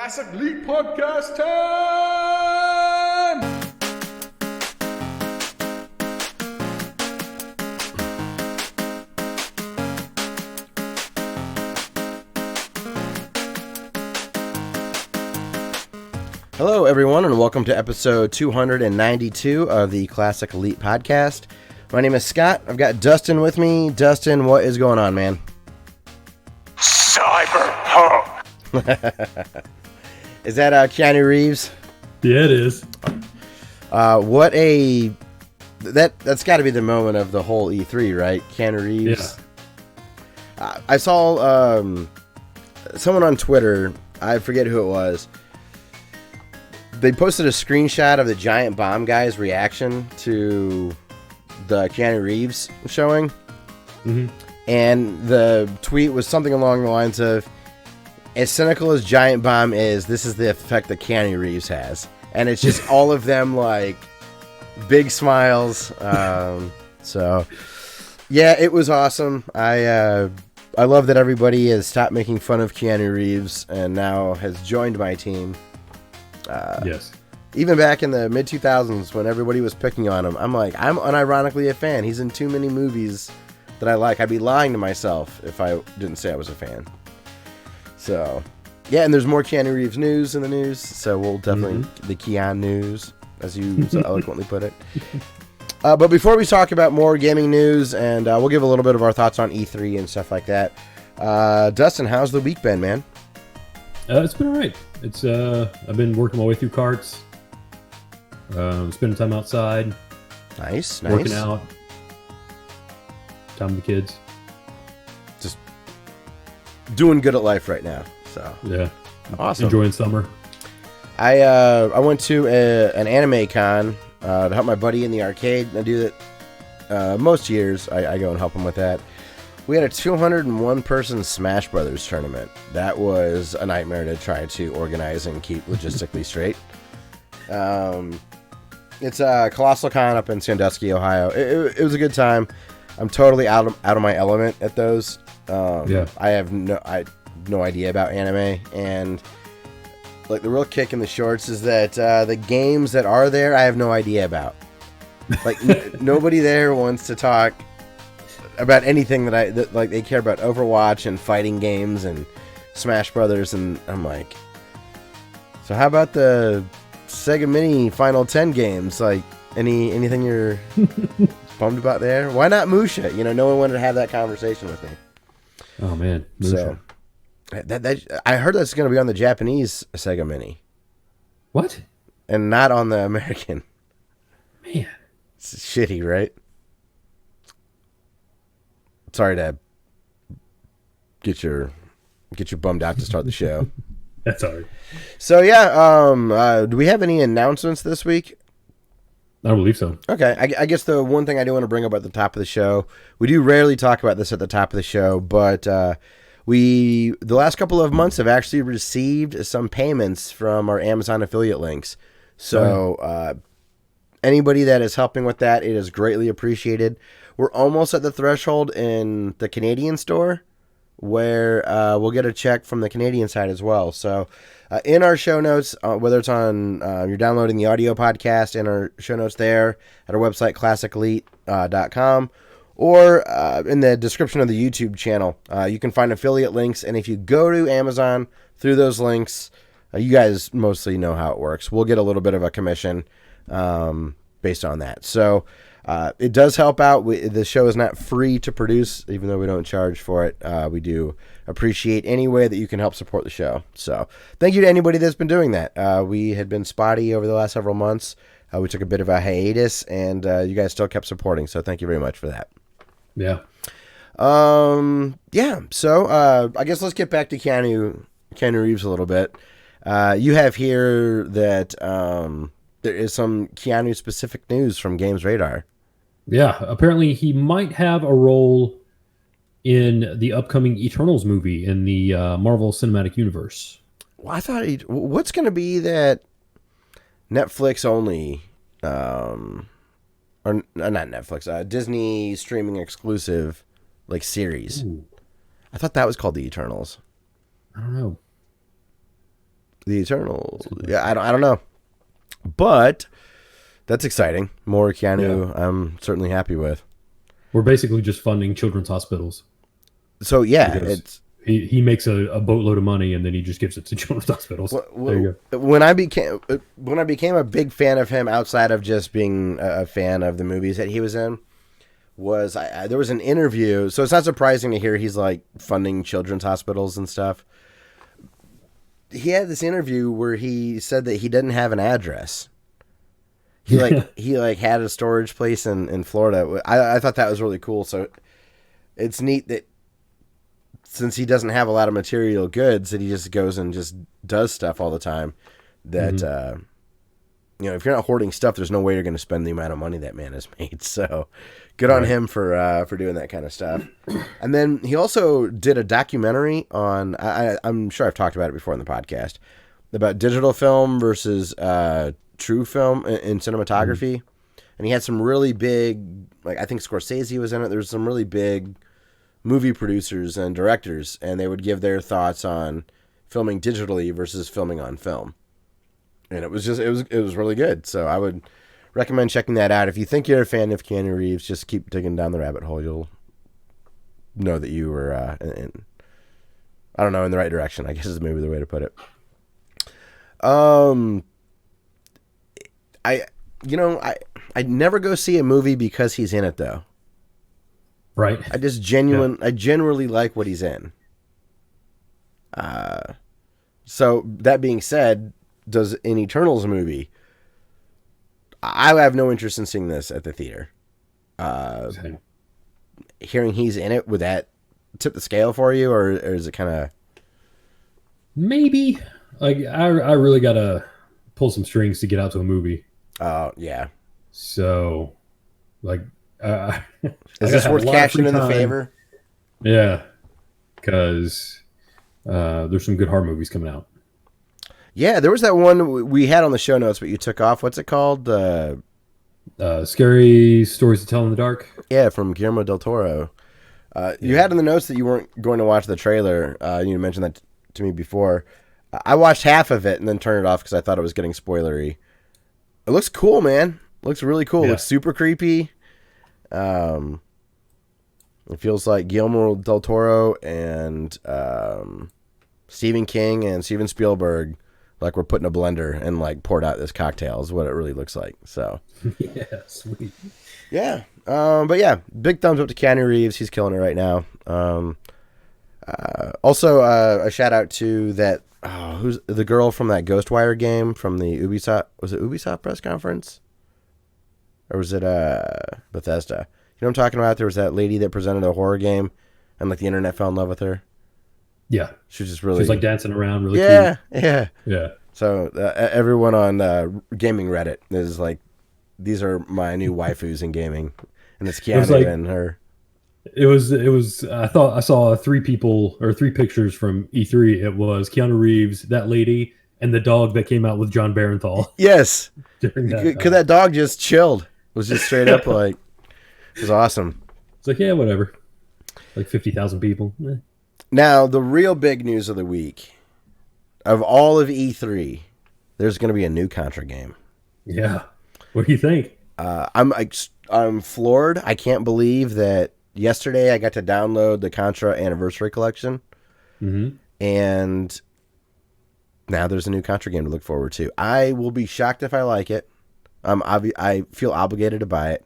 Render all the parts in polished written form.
Classic League Podcast time! Hello, everyone, and welcome to episode 292 of the Classic Elite Podcast. My name is Scott. I've got Dustin with me. Dustin, what is going on, man? Cyberpunk! Is that Keanu Reeves? Yeah, it is. That's got to be the moment of the whole E3, right? Keanu Reeves. Yeah. I saw someone on Twitter. I forget who it was. They posted a screenshot of the giant bomb guy's reaction to the Keanu Reeves showing. Mm-hmm. And the tweet was something along the lines of, as cynical as Giant Bomb is, this is the effect that Keanu Reeves has. And it's just all of them, like, big smiles. So, yeah, it was awesome. I love that everybody has stopped making fun of Keanu Reeves and now has joined my team. Yes. Even back in the mid-2000s when everybody was picking on him, I'm unironically a fan. He's in too many movies that I like. I'd be lying to myself if I didn't say I was a fan. So, yeah, and there's more Keanu Reeves news in the news, so we'll definitely, the Keanu news, as you so eloquently put it. But before we talk about more gaming news, and we'll give a little bit of our thoughts on E3 and stuff like that, Dustin, how's the week been, man? It's been all right. It's I've been working my way through carts, spending time outside. Nice. Working out. Time with the kids. Just doing good at life right now. So yeah, awesome. Enjoying summer. I went to an anime con to help my buddy in the arcade. I do that most years. I go and help him with that. We had a 201 person Smash Brothers tournament. That was a nightmare to try to organize and keep logistically straight. It's a Colossal Con up in Sandusky, Ohio. It was a good time. I'm totally out of my element at those. I have no idea about anime, and like the real kick in the shorts is that the games that are there I have no idea about. Like nobody there wants to talk about anything that like they care about Overwatch and fighting games and Smash Brothers, and I'm like, so how about the Sega Mini Final 10 games? Like anything you're bummed about there? Why not Musha? No one wanted to have that conversation with me. Oh man, Musha. So that I heard that's going to be on the Japanese Sega Mini. What? And not on the American. Man, it's shitty, right? Sorry to get you bummed out to start the show. That's all right. So yeah, do we have any announcements this week? I don't believe so. Okay, I guess the one thing I do want to bring up at the top of the show, we do rarely talk about this at the top of the show, but the last couple of months have actually received some payments from our Amazon affiliate links. So anybody that is helping with that, it is greatly appreciated. We're almost at the threshold in the Canadian store where we'll get a check from the Canadian side as well. So in our show notes, whether it's on you're downloading the audio podcast, in our show notes there at our website, classicelite.com, or in the description of the YouTube channel, you can find affiliate links. And if you go to Amazon through those links, you guys mostly know how it works. We'll get a little bit of a commission based on that. So it does help out. The show is not free to produce, even though we don't charge for it. We do appreciate any way that you can help support the show. So thank you to anybody that's been doing that. We had been spotty over the last several months. We took a bit of a hiatus, and you guys still kept supporting. So thank you very much for that. Yeah. Yeah. So I guess let's get back to Keanu Reeves a little bit. You have here that there is some Keanu specific news from Games Radar. Yeah, apparently he might have a role in the upcoming Eternals movie in the Marvel Cinematic Universe. Well, I thought what's going to be that Netflix only, or not Netflix, Disney streaming exclusive like series. Ooh. I thought that was called the Eternals. I don't know. The Eternals. Yeah, I don't know. But that's exciting. More Keanu, I'm certainly happy with. We're basically just funding children's hospitals. So, yeah, Because it's... he makes a boatload of money and then he just gives it to children's hospitals. There you go. When I became a big fan of him outside of just being a fan of the movies that he was in, was there was an interview. So it's not surprising to hear he's like funding children's hospitals and stuff. He had this interview where he said that he didn't have an address. He had a storage place in Florida. I thought that was really cool. So it's neat that since he doesn't have a lot of material goods, that he just goes and just does stuff all the time. That if you're not hoarding stuff, there's no way you're going to spend the amount of money that man has made. So good on him for doing that kind of stuff. And then he also did a documentary on, I'm sure I've talked about it before in the podcast, about digital film versus true film in cinematography. And he had some really big, like I think Scorsese was in it. There's some really big movie producers and directors, and they would give their thoughts on filming digitally versus filming on film. And it was really good. So I would recommend checking that out. If you think you're a fan of Keanu Reeves, just keep digging down the rabbit hole. You'll know that you were in the right direction, I guess is maybe the way to put it. I never go see a movie because he's in it though. Right. I genuinely like what he's in. So that being said, does an Eternals movie, I have no interest in seeing this at the theater. Hearing he's in it, would that tip the scale for you, or is it kind of... Maybe. Like, I really got to pull some strings to get out to a movie. Yeah. So, like... is this worth cashing in the favor? Yeah. Because there's some good horror movies coming out. Yeah, there was that one we had on the show notes, but you took off. What's it called? Scary Stories to Tell in the Dark. Yeah, from Guillermo del Toro. You had in the notes that you weren't going to watch the trailer. You mentioned that to me before. I watched half of it and then turned it off because I thought it was getting spoilery. It looks cool, man. It looks really cool. It looks super creepy. It feels like Guillermo del Toro and Stephen King and Steven Spielberg, like we're put in a blender and like poured out this cocktail is what it really looks like. So yeah, sweet. Yeah. But yeah, big thumbs up to Keanu Reeves. He's killing it right now. Also, a shout out to that. Who's the girl from that Ghostwire game from the Ubisoft? Was it Ubisoft press conference? Or was it Bethesda? You know what I'm talking about? There was that lady that presented a horror game and like the internet fell in love with her. Yeah. She was just really... She was like dancing around really cute. Yeah. So everyone on gaming Reddit is like, these are my new waifus in gaming. And it's Keanu and her. It was. I thought I saw three pictures from E3. It was Keanu Reeves, that lady, and the dog that came out with John Barenthal. Yes, because that dog just chilled. It was just straight up like, it was awesome. It's like, yeah, whatever. Like 50,000 people. Now the real big news of the week, of all of E3, there's going to be a new Contra game. Yeah. What do you think? I'm floored. I can't believe that. Yesterday, I got to download the Contra Anniversary Collection, and now there's a new Contra game to look forward to. I will be shocked if I like it. I feel obligated to buy it.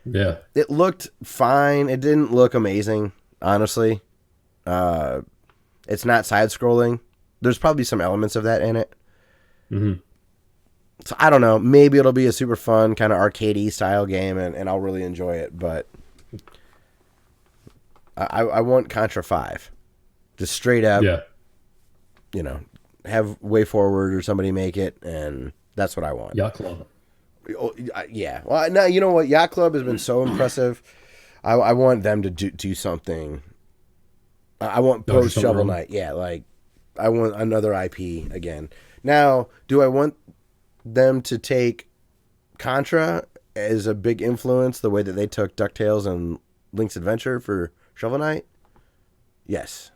Yeah. It looked fine. It didn't look amazing, honestly. It's not side-scrolling. There's probably some elements of that in it. So I don't know. Maybe it'll be a super fun, kind of arcadey style game, and I'll really enjoy it, but... I want Contra 5. Just straight up, have Way Forward or somebody make it, and that's what I want. Yacht Club. Yeah. Well, now, you know what? Yacht Club has been so impressive. I want them to do something. I want post Shovel Knight. Yeah, like, I want another IP again. Now, do I want them to take Contra as a big influence, the way that they took DuckTales and Link's Adventure for Shovel Knight? Yes.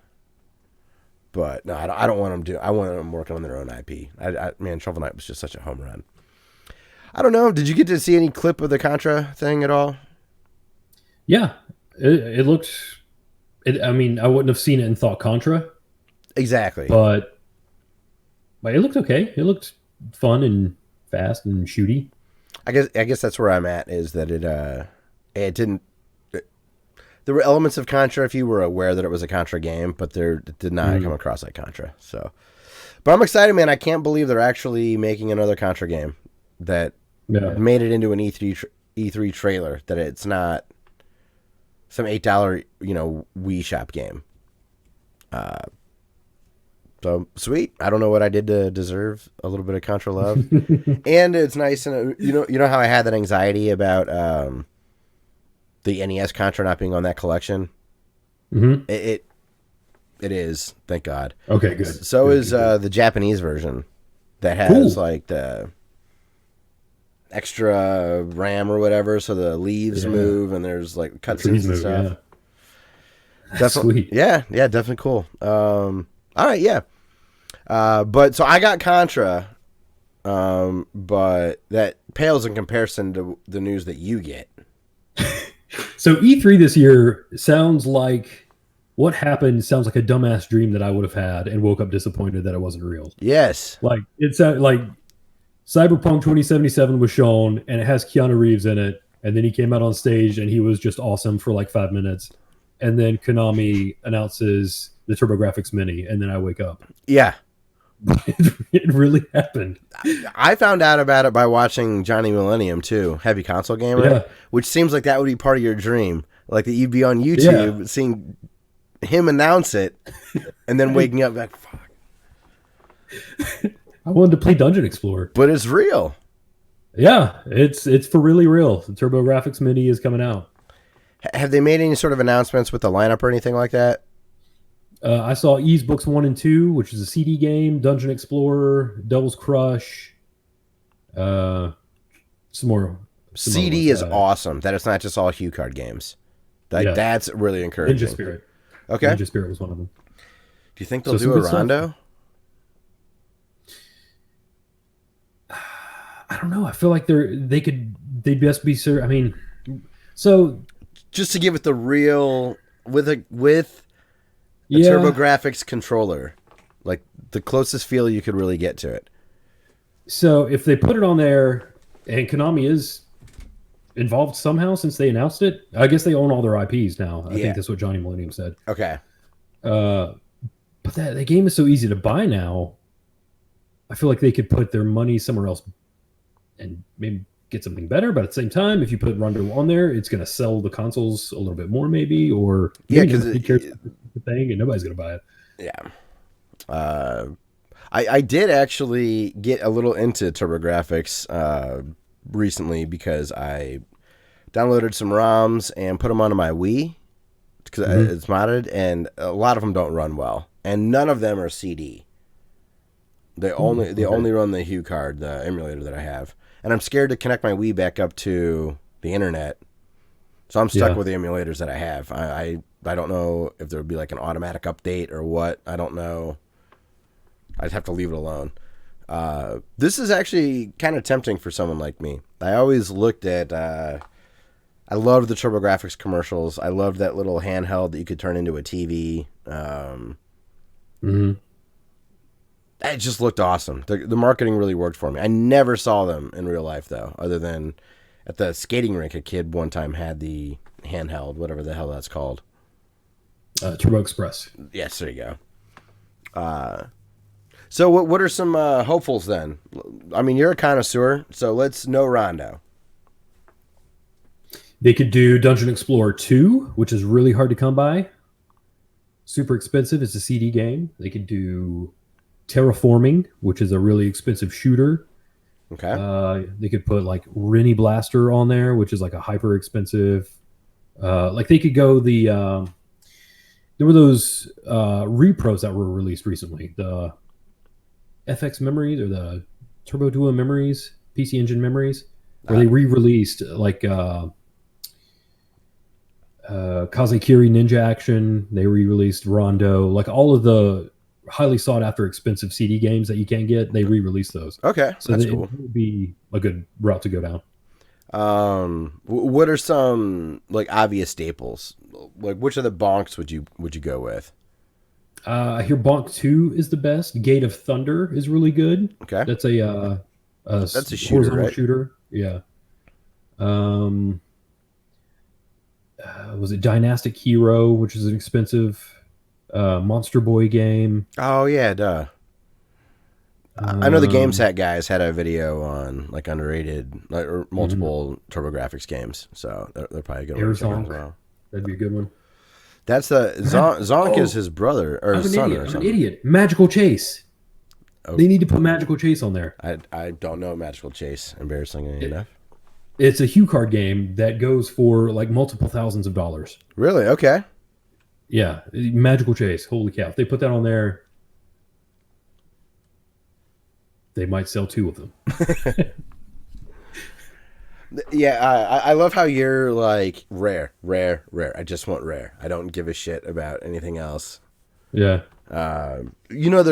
But no, I don't want them to. I want them working on their own IP. Man, Shovel Knight was just such a home run. I don't know. Did you get to see any clip of the Contra thing at all? Yeah, it looked. I mean, I wouldn't have seen it and thought Contra. Exactly. But it looked okay. It looked fun and fast and shooty. I guess that's where I'm at. Is that it didn't. There were elements of Contra if you were aware that it was a Contra game, but it did not come across like Contra. So, but I'm excited, man. I can't believe they're actually making another Contra game that made it into an E3 trailer. That it's not some $8 Wii Shop game. So sweet. I don't know what I did to deserve a little bit of Contra love, and it's nice. And you know how I had that anxiety about the NES Contra not being on that collection. Mm-hmm. It is, thank God. Okay, good. So good, is good. The Japanese version that has like the extra RAM or whatever, so the leaves move and there's like cutscenes and stuff. Yeah. Sweet. Yeah, definitely cool. All right, yeah. But so I got Contra, but that pales in comparison to the news that you get. So E3 this year sounds like what happened. Sounds like a dumbass dream that I would have had and woke up disappointed that it wasn't real. Yes. Like it's like Cyberpunk 2077 was shown and it has Keanu Reeves in it, and then he came out on stage and he was just awesome for like 5 minutes, and then Konami announces the TurboGrafx Mini, and then I wake up. Yeah. It really happened. I found out about it by watching Johnny Millennium too, Heavy Console Gamer, which seems like that would be part of your dream. Like that you'd be on YouTube seeing him announce it and then waking up like, fuck. I wanted to play Dungeon Explorer. But it's real. Yeah, it's for really real. The TurboGrafx Mini is coming out. Have they made any sort of announcements with the lineup or anything like that? I saw Ys Books 1 and 2, which is a CD game, Dungeon Explorer, Devil's Crush, some more. CD is awesome. That it's not just all Hue card games. That's really encouraging. Ninja Spirit. Okay. Ninja Spirit was one of them. Do you think they'll do a Rondo? I don't know. I feel like they'd best be sure. I mean, so just to give it the real with a TurboGrafx controller, like the closest feel you could really get to it. So if they put it on there, and Konami is involved somehow since they announced it, I guess they own all their IPs now. I think that's what Johnny Millennium said. Okay. But that game is so easy to buy now. I feel like they could put their money somewhere else and maybe get something better. But at the same time, if you put Rondo on there, it's going to sell the consoles a little bit more, maybe. Or because the thing, and nobody's going to buy it. Yeah. I did actually get a little into TurboGrafx recently because I downloaded some ROMs and put them onto my Wii because it's modded, and a lot of them don't run well, and none of them are CD. They only run the Hue card, the emulator that I have, and I'm scared to connect my Wii back up to the internet, so I'm stuck with the emulators that I have. I don't know if there would be like an automatic update or what. I don't know. I'd have to leave it alone. This is actually kind of tempting for someone like me. I always looked at... I loved the TurboGrafx commercials. I loved that little handheld that you could turn into a TV. It just looked awesome. The marketing really worked for me. I never saw them in real life, though, other than at the skating rink. A kid one time had the handheld, whatever the hell that's called. Turbo Express. Yes, there you go. So what are some hopefuls then? I mean, you're a connoisseur, so let's know Rondo. They could do Dungeon Explorer 2, which is really hard to come by. Super expensive. It's a CD game. They could do Terraforming, which is a really expensive shooter. Okay. They could put like Rennie Blaster on there, which is like a hyper expensive. Like they could go the. There were those repros that were released recently. The FX Memories or the Turbo Duo Memories, PC Engine Memories, where they re-released like Kazekiri Ninja Action. They re-released Rondo, like all of the highly sought after expensive CD games that you can't get. They re-release those. Okay, So that's it cool. would be a good route to go down. What are some like obvious staples? Like which of the bonks would you go with? I hear Bonk 2 is the best. Gate of Thunder is really good. Okay, That's a that's a shooter, horizontal right? shooter. Yeah. Was it Dynastic Hero, which is an expensive Monster Boy game? Oh yeah, duh. I know the GameSat guys had a video on like underrated like, or multiple TurboGrafx games, so they're probably a good one to check out as Zonk. well. That'd be a good one. That's the Zonk is Oh, his brother or I'm his an son idiot. or I'm an something. idiot. Magical Chase. Oh. They need to put Magical Chase on there. I don't know Magical Chase, embarrassingly enough. It's a Hue card game that goes for like multiple thousands of dollars. Really? Okay. Yeah, Magical Chase. Holy cow! If they put that on there, they might sell 2 of them. Yeah, I love how you're like rare. I just want rare. I don't give a shit about anything else. Yeah. They're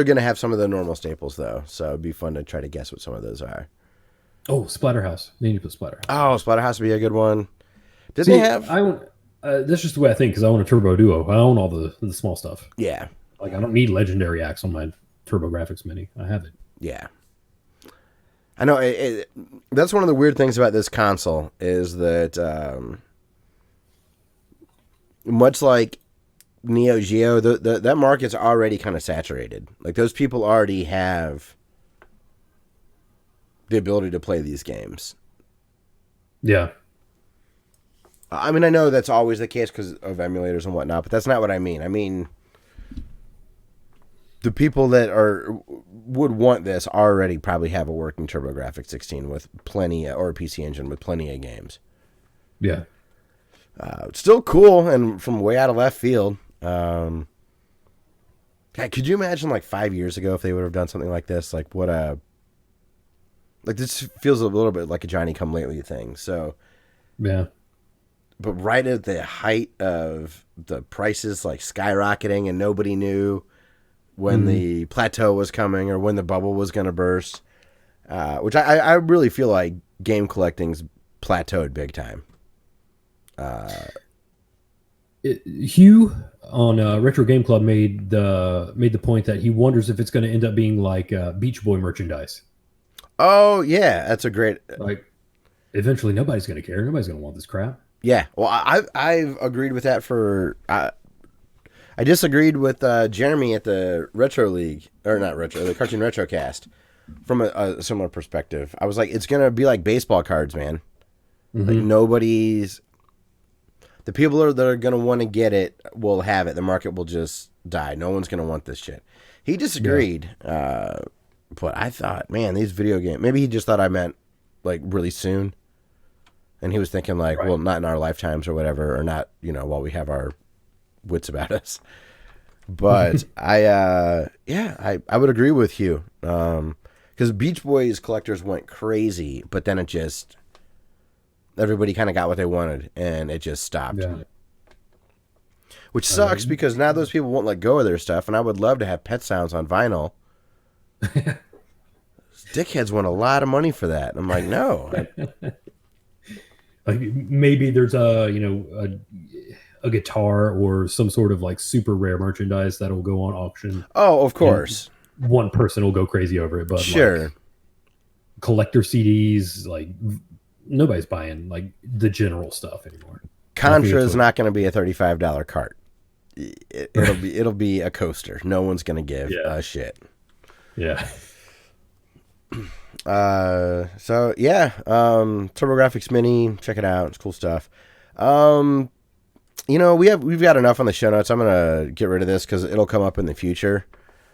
gonna have some of the normal staples though, so it'd be fun to try to guess what some of those are. Oh, Splatterhouse. They need to put Splatterhouse. Oh, Splatterhouse would be a good one. Did See, they have? I own. That's just the way I think because I own a Turbo Duo. I own all the small stuff. Yeah, Like I don't need Legendary Axe on my TurboGrafx Mini. I have it. yeah. I know. That's one of the weird things about this console is that, much like Neo Geo, that market's already kind of saturated. Like those people already have the ability to play these games. Yeah. I mean, I know that's always the case because of emulators and whatnot, but that's not what I mean. I mean, the people that would want this already probably have a working TurboGrafx 16 with plenty, or a PC Engine with plenty of games. Yeah. It's still cool and from way out of left field. God, could you imagine like 5 years ago if they would have done something like this? Like this feels a little bit like a Johnny Come Lately thing. So Yeah. but right at the height of the prices like skyrocketing and nobody knew when the plateau was coming or when the bubble was going to burst, which I really feel like game collecting's plateaued big time. Hugh on Retro Game Club made the point that he wonders if it's going to end up being like Beach Boy merchandise. Oh yeah, that's a great. Like, eventually, nobody's going to care. Nobody's going to want this crap. Yeah, well, I've agreed with that for. I disagreed with Jeremy at the Retro League, or not Retro, the Cartoon Retro Cast, from a similar perspective. I was like, it's gonna be like baseball cards, man. Like nobody's. The people that are gonna want to get it will have it. The market will just die. No one's gonna want this shit. He disagreed, but I thought, man, these video games. Maybe he just thought I meant like really soon. And he was thinking like, well, not in our lifetimes or whatever, or not, while we have our wits about us. But I would agree with you. Because Beach Boys collectors went crazy, but then everybody kind of got what they wanted and it just stopped. Yeah. Which sucks because now those people won't let go of their stuff. And I would love to have Pet Sounds on vinyl. Dickheads want a lot of money for that. And I'm like, no. Like maybe there's a guitar or some sort of like super rare merchandise that'll go on auction. Oh, of course. One person will go crazy over it, but sure. Like, collector CDs, like nobody's buying like the general stuff anymore. Contra is not going to be a $35 cart. It'll be a coaster. No one's going to give a shit. Yeah. So yeah, TurboGrafx Mini, check it out. It's cool stuff. We've got enough on the show notes. I'm gonna get rid of this because it'll come up in the future.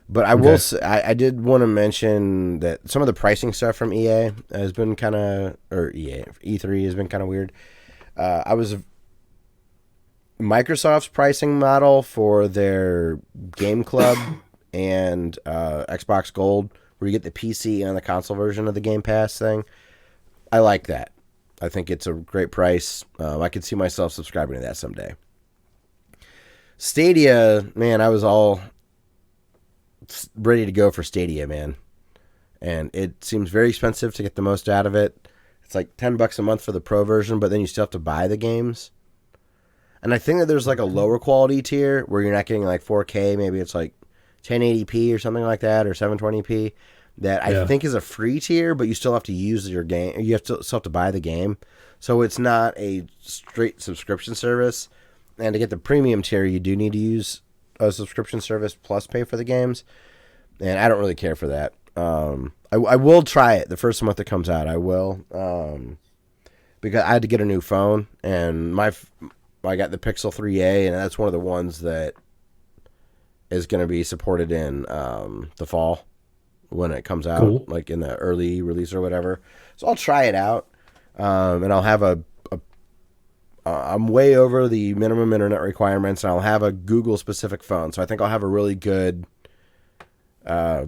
But I will say, I did want to mention that some of the pricing stuff from EA has been kind of, or E3 has been kind of weird. Microsoft's pricing model for their Game Club and Xbox Gold, where you get the PC and the console version of the Game Pass thing. I like that. I think it's a great price. I could see myself subscribing to that someday. Stadia, man, I was all ready to go for Stadia, man. And it seems very expensive to get the most out of it. It's like $10 a month for the pro version, but then you still have to buy the games. And I think that there's like a lower quality tier where you're not getting like 4K. Maybe it's like 1080p or something like that, or 720p. That I think is a free tier, but you still have to use your game. You still have to buy the game. So it's not a straight subscription service. And to get the premium tier, you do need to use a subscription service plus pay for the games. And I don't really care for that. I will try it the first month it comes out. I will. Because I had to get a new phone. And I got the Pixel 3a, and that's one of the ones that is going to be supported in the fall when it comes out, like in the early release or whatever. So I'll try it out, and I'll have I'm way over the minimum internet requirements, and I'll have a Google-specific phone. So I think I'll have a really good... I'll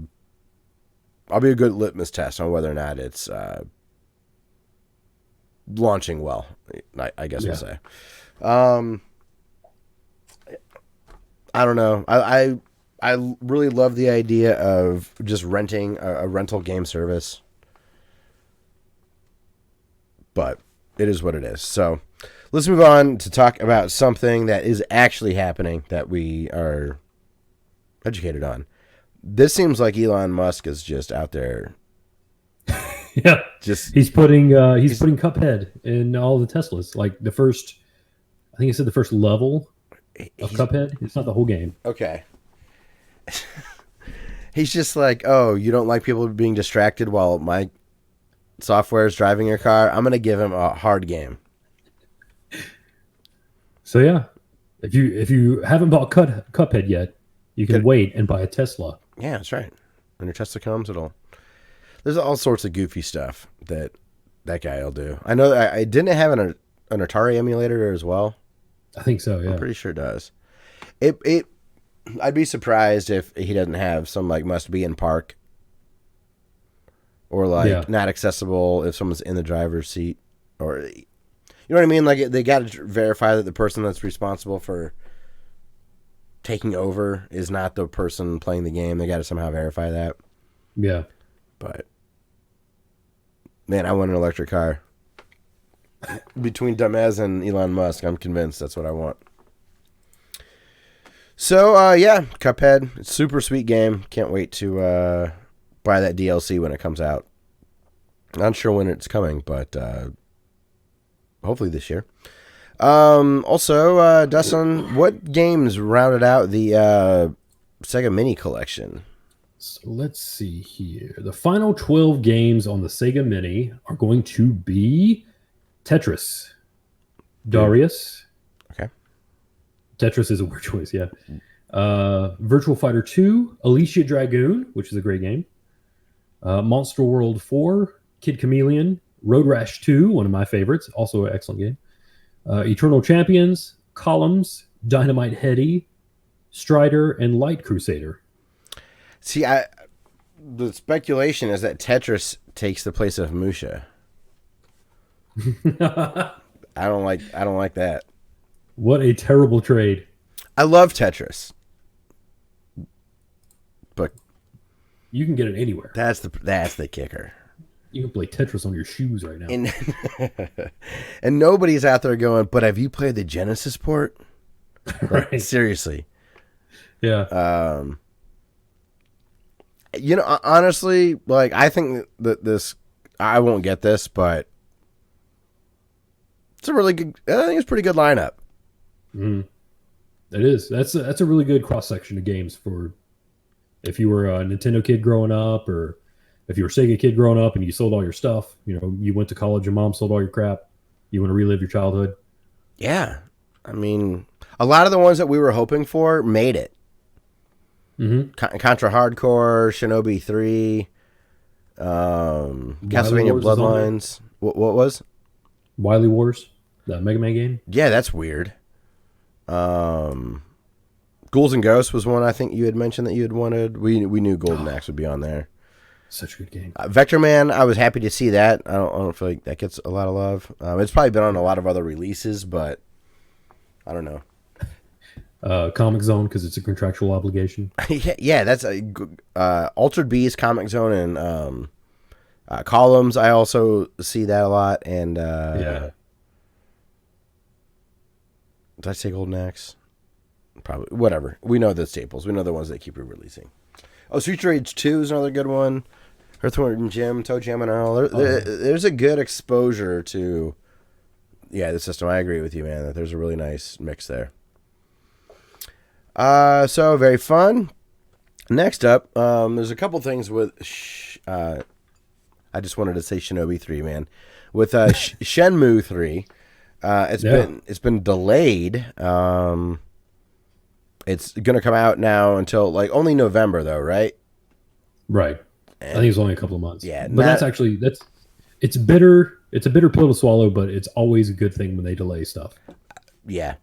be a good litmus test on whether or not it's launching well, I guess we'll say. I don't know. I really love the idea of just renting a rental game service, but it is what it is. So let's move on to talk about something that is actually happening that we are educated on. This seems like Elon Musk is just out there. Yeah, he's putting Cuphead in all the Teslas. Like the first, I think he said the first level of Cuphead. It's not the whole game. Okay. He's just like, oh, you don't like people being distracted while my software is driving your car? I'm going to give him a hard game. So yeah, if you haven't bought Cuphead yet, you can wait and buy a Tesla. Yeah, that's right. When your Tesla comes, there's all sorts of goofy stuff that guy will do. I know I didn't have an Atari emulator as well. I think so, yeah. I'm pretty sure it does. I'd be surprised if he doesn't have some like must be in park or like not accessible if someone's in the driver's seat, or you know what I mean? Like they got to verify that the person that's responsible for taking over is not the person playing the game. They got to somehow verify that. Yeah. But man, I want an electric car. Between Dumez and Elon Musk, I'm convinced that's what I want. So, yeah, Cuphead. It's a super sweet game. Can't wait to buy that DLC when it comes out. Not sure when it's coming, but hopefully this year. Also, Dustin, what games rounded out the Sega Mini collection? So let's see here. The final 12 games on the Sega Mini are going to be Tetris, Darius. Okay. Tetris is a weird choice, yeah. Virtual Fighter 2, Alicia Dragoon, which is a great game. Monster World 4, Kid Chameleon, Road Rash 2, one of my favorites, also an excellent game. Eternal Champions, Columns, Dynamite Heady, Strider, and Light Crusader. See, the speculation is that Tetris takes the place of Musha. I don't like that. What a terrible trade. I love Tetris, but you can get it anywhere. That's the kicker. You can play Tetris on your shoes right now. And nobody's out there going, but have you played the Genesis port? Right. Like, seriously. Yeah. Honestly, like I think that I won't get this, but it's a really good. I think it's a pretty good lineup. It is. That's a really good cross section of games for if you were a Nintendo kid growing up, or if you were a Sega kid growing up and you sold all your stuff. You went to college, your mom sold all your crap. You want to relive your childhood. Yeah, I mean, a lot of the ones that we were hoping for made it. Contra Hardcore, Shinobi 3, Castlevania Bloodlines. What was? Wily Wars, the Mega Man game. Yeah, that's weird. Ghouls and Ghosts was one I think you had mentioned that you had wanted. We knew Golden Axe would be on there. Such a good game. Vector Man, I was happy to see that. I don't feel like that gets a lot of love. It's probably been on a lot of other releases, but I don't know. Comic Zone because it's a contractual obligation. Yeah, that's Altered Beast, Comic Zone, and Columns. I also see that a lot. And Yeah. did I say Golden Axe? Probably. Whatever. We know the staples. We know the ones they keep re-releasing. Oh, Street Rage 2 is another good one. Earthworm Jim, Toe Jam, and all. There's a good exposure to, the system. I agree with you, man. That there's a really nice mix there. So very fun. Next up, there's a couple things with. I just wanted to say Shinobi 3, man. With Shenmue 3, it's been delayed. It's gonna come out now until like only November though, right? Right. I think it's only a couple of months. Yeah, but it's bitter. It's a bitter pill to swallow, but it's always a good thing when they delay stuff. Yeah.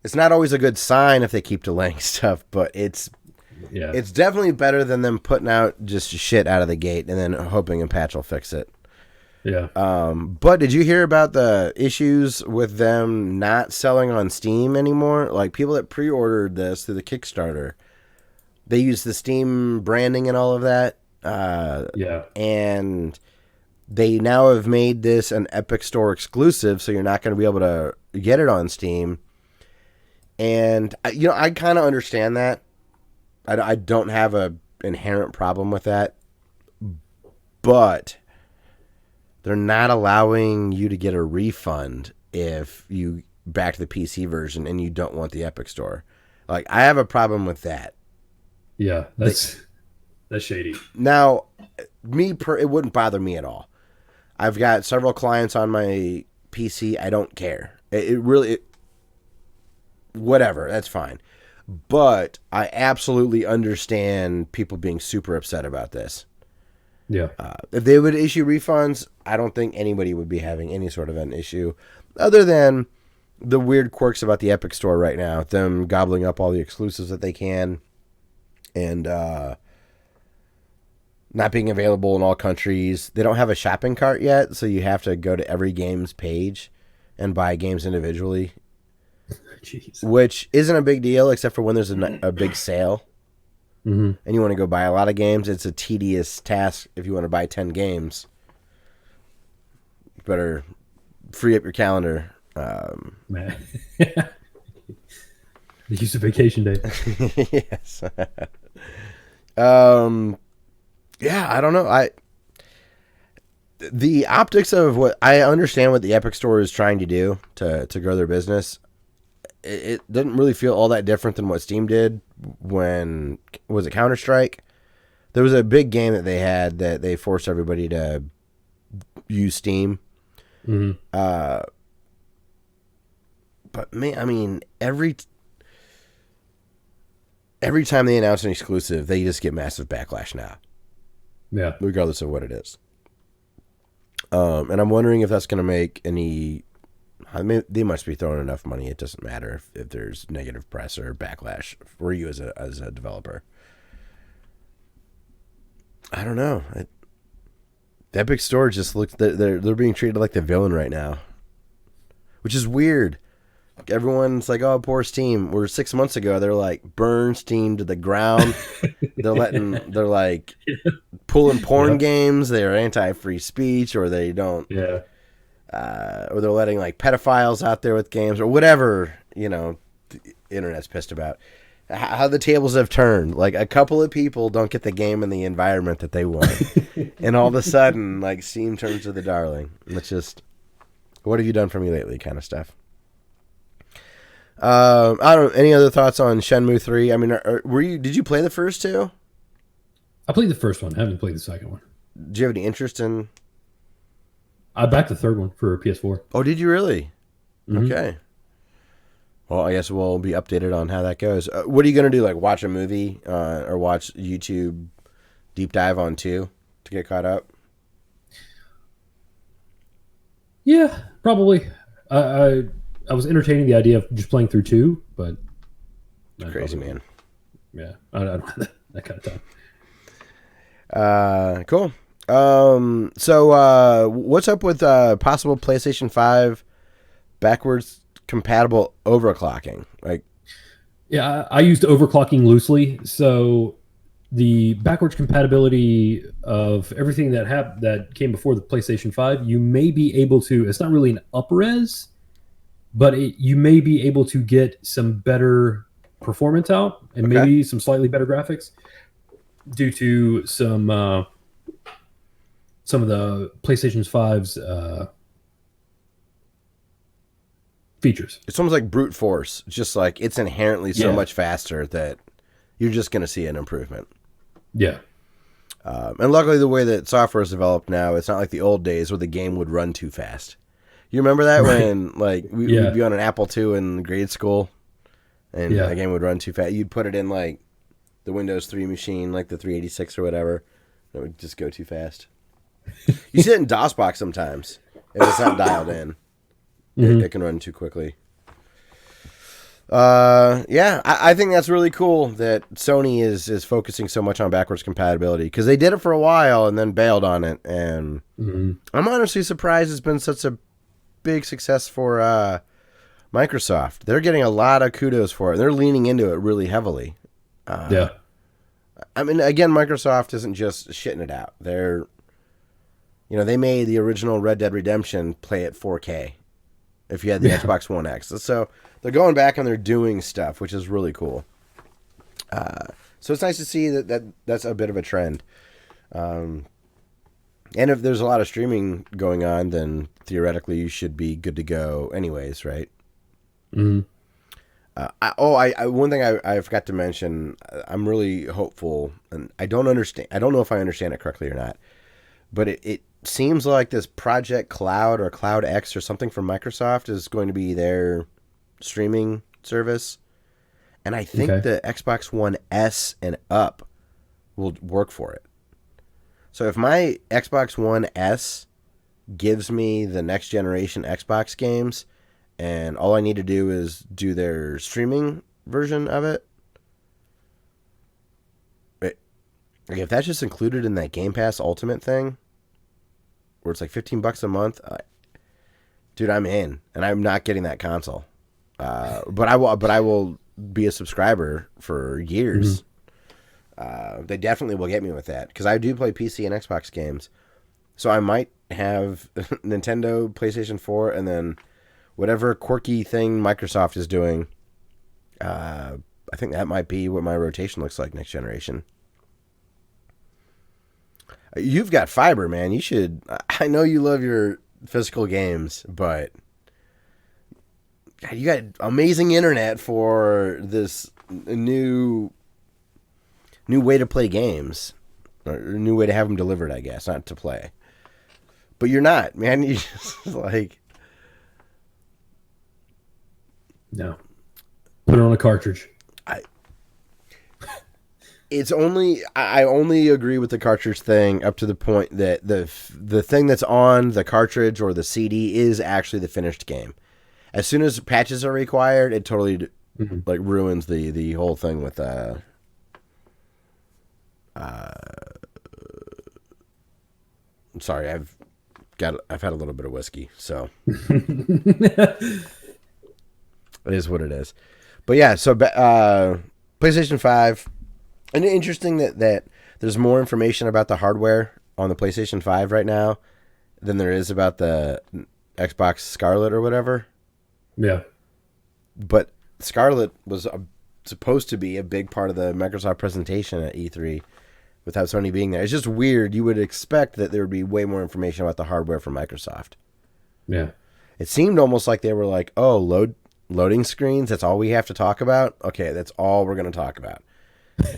It's not always a good sign if they keep delaying stuff, but it's definitely better than them putting out just shit out of the gate and then hoping a patch will fix it. Yeah. But did you hear about the issues with them not selling on Steam anymore? Like people that pre-ordered this through the Kickstarter, they use the Steam branding and all of that. And they now have made this an Epic Store exclusive, so you're not going to be able to get it on Steam. And I kind of understand that. I don't have a inherent problem with that, but they're not allowing you to get a refund if you back the PC version and you don't want the Epic Store. Like I have a problem with that. Yeah, that's shady. Now, it wouldn't bother me at all. I've got several clients on my PC. I don't care. Whatever, that's fine. But I absolutely understand people being super upset about this. Yeah. If they would issue refunds, I don't think anybody would be having any sort of an issue other than the weird quirks about the Epic Store right now, them gobbling up all the exclusives that they can and not being available in all countries. They don't have a shopping cart yet, so you have to go to every game's page and buy games individually. Jeez. Which isn't a big deal except for when there's a big sale. Mm-hmm. And you want to go buy a lot of games. It's a tedious task if you want to buy 10 games. You better free up your calendar. Man. The use of vacation day. Yes. Yeah, I don't know. The optics of what I understand what the Epic Store is trying to do to grow their business. It didn't really feel all that different than what Steam did when, was it Counter-Strike? There was a big game that they had that they forced everybody to use Steam. Mm-hmm. But man, I mean, every time they announce an exclusive, they just get massive backlash now. Yeah. Regardless of what it is. And I'm wondering if that's going to make any... they must be throwing enough money. It doesn't matter if there's negative press or backlash for you as a developer. I don't know. The Epic Store just looks... They're being treated like the villain right now. Which is weird. Everyone's like, oh, poor Steam. Where 6 months ago, they're like, burn Steam to the ground. They're like pulling porn games. They're anti-free speech, or they don't. Yeah. Or they're letting like pedophiles out there with games, or whatever, the internet's pissed about. How the tables have turned. Like a couple of people don't get the game and the environment that they want. And all of a sudden, like Steam turns to the darling. It's just, what have you done for me lately kind of stuff. I don't know. Any other thoughts on Shenmue 3? I mean, did you play the first two? I played the first one. I haven't played the second one. Do you have any interest in? I backed the third one for PS4. Oh, did you really? Mm-hmm. Okay. Well, I guess we'll be updated on how that goes. What are you going to do? Like watch a movie or watch YouTube deep dive on 2 to get caught up? Yeah, probably. I was entertaining the idea of just playing through 2, but... Crazy, man. Yeah, I don't have that kind of time. Cool. So what's up with possible PlayStation 5 backwards compatible overclocking? Like, Yeah, I used overclocking loosely. So the backwards compatibility of everything that came before the PlayStation 5, you may be able to. It's not really an up-res, but you may be able to get some better performance out and Okay. maybe some slightly better graphics due to some of the PlayStation 5's features. it's almost like brute force. It's just like it's inherently so Yeah. much faster that you're just going to see an improvement. Yeah. And luckily, the way that software is developed now, it's not like the old days where the game would run too fast. You remember that when like we'd be on an Apple II in grade school, and the game would run too fast. You'd put it in like the Windows 3 machine, like the 386 or whatever, and it would just go too fast. You see it in DOSBox sometimes if it's not dialed in. It can run too quickly. I think that's really cool that Sony is focusing so much on backwards compatibility, because they did it for a while and then bailed on it, and I'm honestly surprised it's been such a big success for Microsoft. They're getting a lot of kudos for it. They're leaning into it really heavily. I mean, again, Microsoft isn't just shitting it out. They made the original Red Dead Redemption play at 4K if you had the Xbox One X. So they're going back and they're doing stuff, which is really cool. So it's nice to see that's a bit of a trend. And if there's a lot of streaming going on, then theoretically you should be good to go anyways, right? Mm-hmm. One thing I forgot to mention, I'm really hopeful, and I don't know if I understand it correctly or not, but it seems like this Project Cloud or Cloud X or something from Microsoft is going to be their streaming service. And I think the Xbox One S and up will work for it. So if my Xbox One S gives me the next generation Xbox games, and all I need to do is do their streaming version of it, like if that's just included in that Game Pass Ultimate thing, where it's like $15 a month, dude, I'm in, and I'm not getting that console. But I will be a subscriber for years. They definitely will get me with that, because I do play PC and Xbox games. So I might have Nintendo, PlayStation 4, and then whatever quirky thing Microsoft is doing. I think that might be what my rotation looks like next generation. You've got fiber, man. You should. I know you love your physical games, but God, you got amazing internet for this new way to play games, or a new way to have them delivered, I guess, not to play. But you're not, man. You just like no. Put it on a cartridge. I only agree with the cartridge thing up to the point that the thing that's on the cartridge or the CD is actually the finished game. As soon as patches are required, it totally like ruins the whole thing with sorry, I've had a little bit of whiskey, so it is what it is. But yeah, so PlayStation 5. And interesting that there's more information about the hardware on the PlayStation 5 right now than there is about the Xbox Scarlet or whatever. Yeah. But Scarlet was supposed to be a big part of the Microsoft presentation at E3 without Sony being there. It's just weird. You would expect that there would be way more information about the hardware from Microsoft. Yeah. It seemed almost like they were like, oh, loading screens, that's all we have to talk about? Okay, that's all we're going to talk about.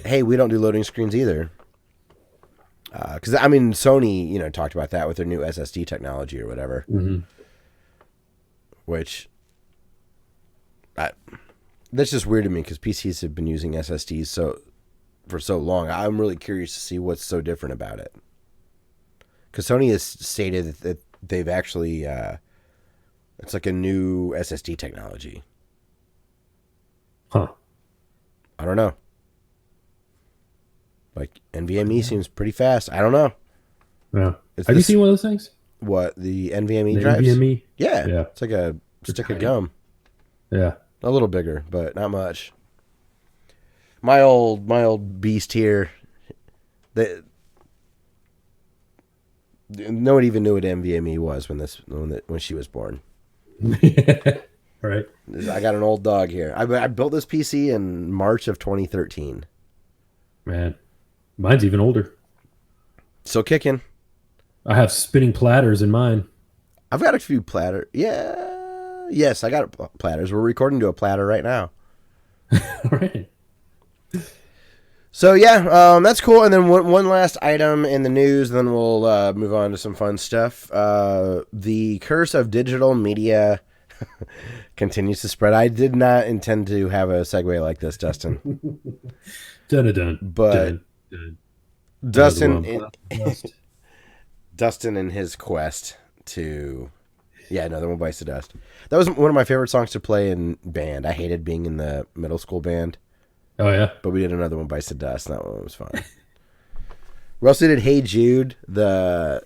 Hey, we don't do loading screens either. Because, I mean, Sony, talked about that with their new SSD technology or whatever. Mm-hmm. Which, that's just weird to me, because PCs have been using SSDs for so long. I'm really curious to see what's so different about it. Because Sony has stated that they've actually, it's like a new SSD technology. Huh. I don't know. Like, NVMe seems pretty fast. I don't know. Yeah. Have you seen one of those things? What, the NVMe The drives? NVMe? Yeah. Yeah. It's like a stick of gum. Yeah. A little bigger, but not much. My old beast here. No one even knew what NVMe was when she was born. Right. I got an old dog here. I built this PC in March of 2013. Man, mine's even older. Still kicking. I have spinning platters in mine. I've got a few platter. Yes, I got platters. We're recording to a platter right now. Right. So yeah, that's cool. And then one last item in the news, and then we'll move on to some fun stuff. The curse of digital media continues to spread. I did not intend to have a segue like this, Dustin. Dun-dun-dun. But Dun. Dustin, Dustin and his quest to, another one bites the dust. That was one of my favorite songs to play in band. I hated being in the middle school band. Oh yeah, but we did another one bites the dust, and that one was fun. We also did "Hey Jude," at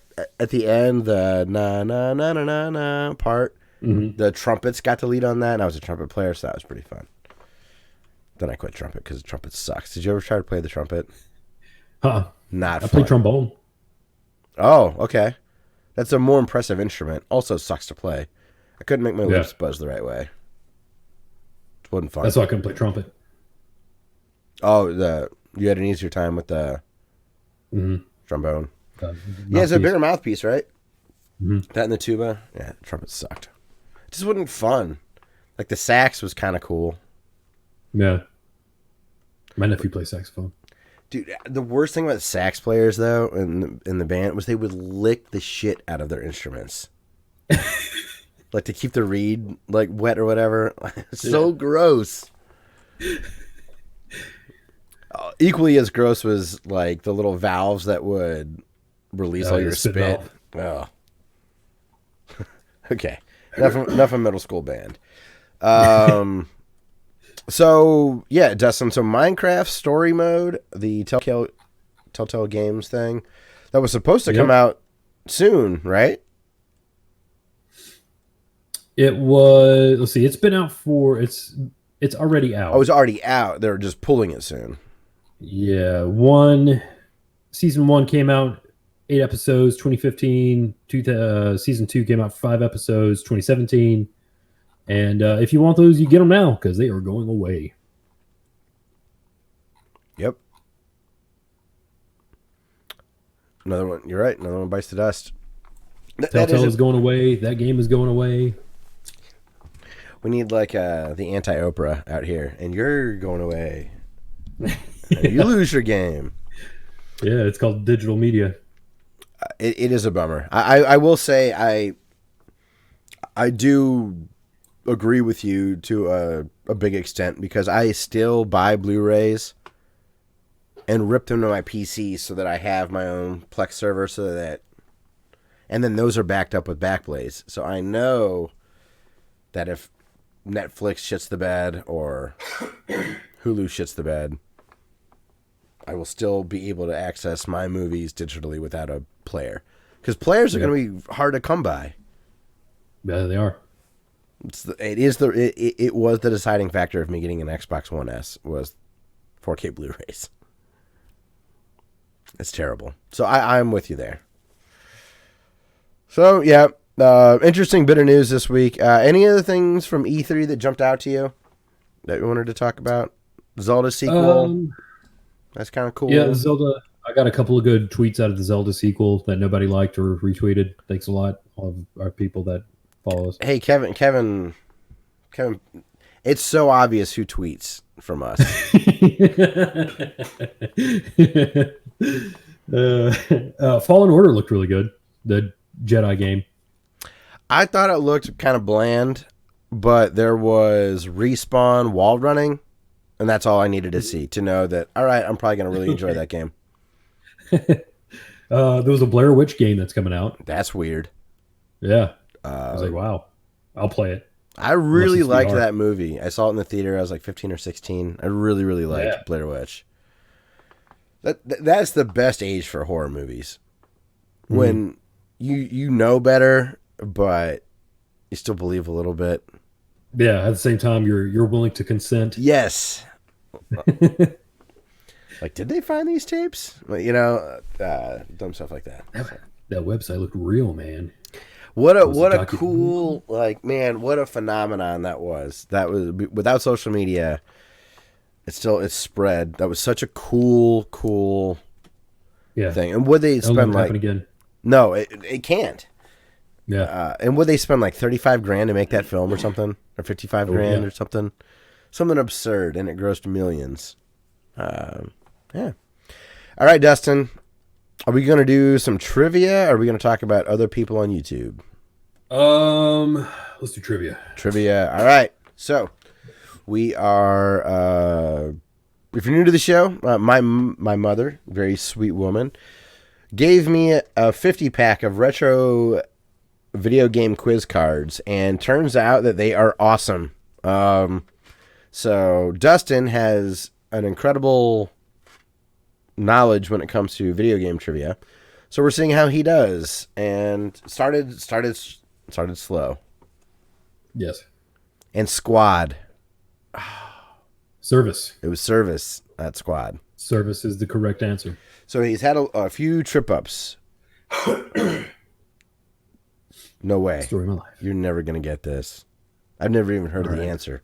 the end, the na na na na na na part. Mm-hmm. The trumpets got to lead on that, and I was a trumpet player, so that was pretty fun. Then I quit trumpet because the trumpet sucks. Did you ever try to play the trumpet? Not fun. I play trombone. Oh, okay. That's a more impressive instrument. Also sucks to play. I couldn't make my lips buzz the right way. It wasn't fun. That's why I couldn't play trumpet. Oh, you had an easier time with the trombone. It's a bigger mouthpiece, right? Mm-hmm. That and the tuba. Yeah, the trumpet sucked. It just wasn't fun. Like the sax was kind of cool. Yeah. My nephew plays saxophone. Dude, the worst thing about sax players, though, in the band, was they would lick the shit out of their instruments. Like to keep the reed like wet or whatever. So gross. Equally as gross was like the little valves that would release all your spit. Oh. Okay. Enough of middle school band. So yeah, Dustin. So Minecraft story mode, the Telltale Games thing, that was supposed to come out soon, right? It was. Let's see. It's been out for. It's already out. Oh, it's already out. They're just pulling it soon. Yeah, season 1 came out 8 episodes, 2015. Season 2 came out 5 episodes, 2017. And if you want those, you get them now because they are going away. Yep. Another one. You're right. Another one bites the dust. Telltale is going away. That game is going away. We need like the anti-Oprah out here, and you're going away. You lose your game. Yeah, it's called digital media. It is a bummer. I will say I do agree with you to a big extent because I still buy Blu-rays and rip them to my PC so that I have my own Plex server and then those are backed up with Backblaze. So I know that if Netflix shits the bed or Hulu shits the bed, I will still be able to access my movies digitally without a player. Because players are going to be hard to come by. Yeah, they are. It was the deciding factor of me getting an Xbox One S was 4K Blu-rays. It's terrible. So I'm with you there. So yeah, interesting bit of news this week. Any other things from E3 that jumped out to you that you wanted to talk about? Zelda sequel. That's kind of cool. Yeah, Zelda. I got a couple of good tweets out of the Zelda sequel that nobody liked or retweeted. Thanks a lot, all of our people that follow us. Hey, Kevin, it's so obvious who tweets from us. Fallen Order looked really good. The Jedi game. I thought it looked kind of bland, but there was respawn wall running, and that's all I needed to see to know that, all right, I'm probably going to really enjoy that game. There was a Blair Witch game that's coming out. That's weird. Yeah. I was like, wow, I'll play it. I really liked that movie. I saw it in the theater. I was like 15 or 16. I really, really liked Blair Witch. That's the best age for horror movies. When you know better, but you still believe a little bit. Yeah, at the same time, you're willing to consent. Yes. Like, did they find these tapes? Like, dumb stuff like that. That website looked real, man. Was it What a documented? cool, like, man, what a phenomenon that was. That was without social media. It's spread. That was such a cool Yeah, thing. And would they that'll spend never happen like again. no, it can't. Yeah. And would they spend like 35 grand to make that film or something, or 55 Oh grand yeah. or something absurd, and it grossed millions. Yeah. All right, Dustin. Are we going to do some trivia? Or are we going to talk about other people on YouTube? Let's do trivia. Trivia. All right. So we are. If you're new to the show, my mother, very sweet woman, gave me a 50 pack of retro video game quiz cards, and turns out that they are awesome. So Dustin has an incredible knowledge when it comes to video game trivia. So we're seeing how he does, and started slow. Yes. And Squad. Service. It was Service at Squad. Service is the correct answer. So he's had a few trip ups. No way. Story of my life. You're never gonna get this. I've never even heard All of the right. answer.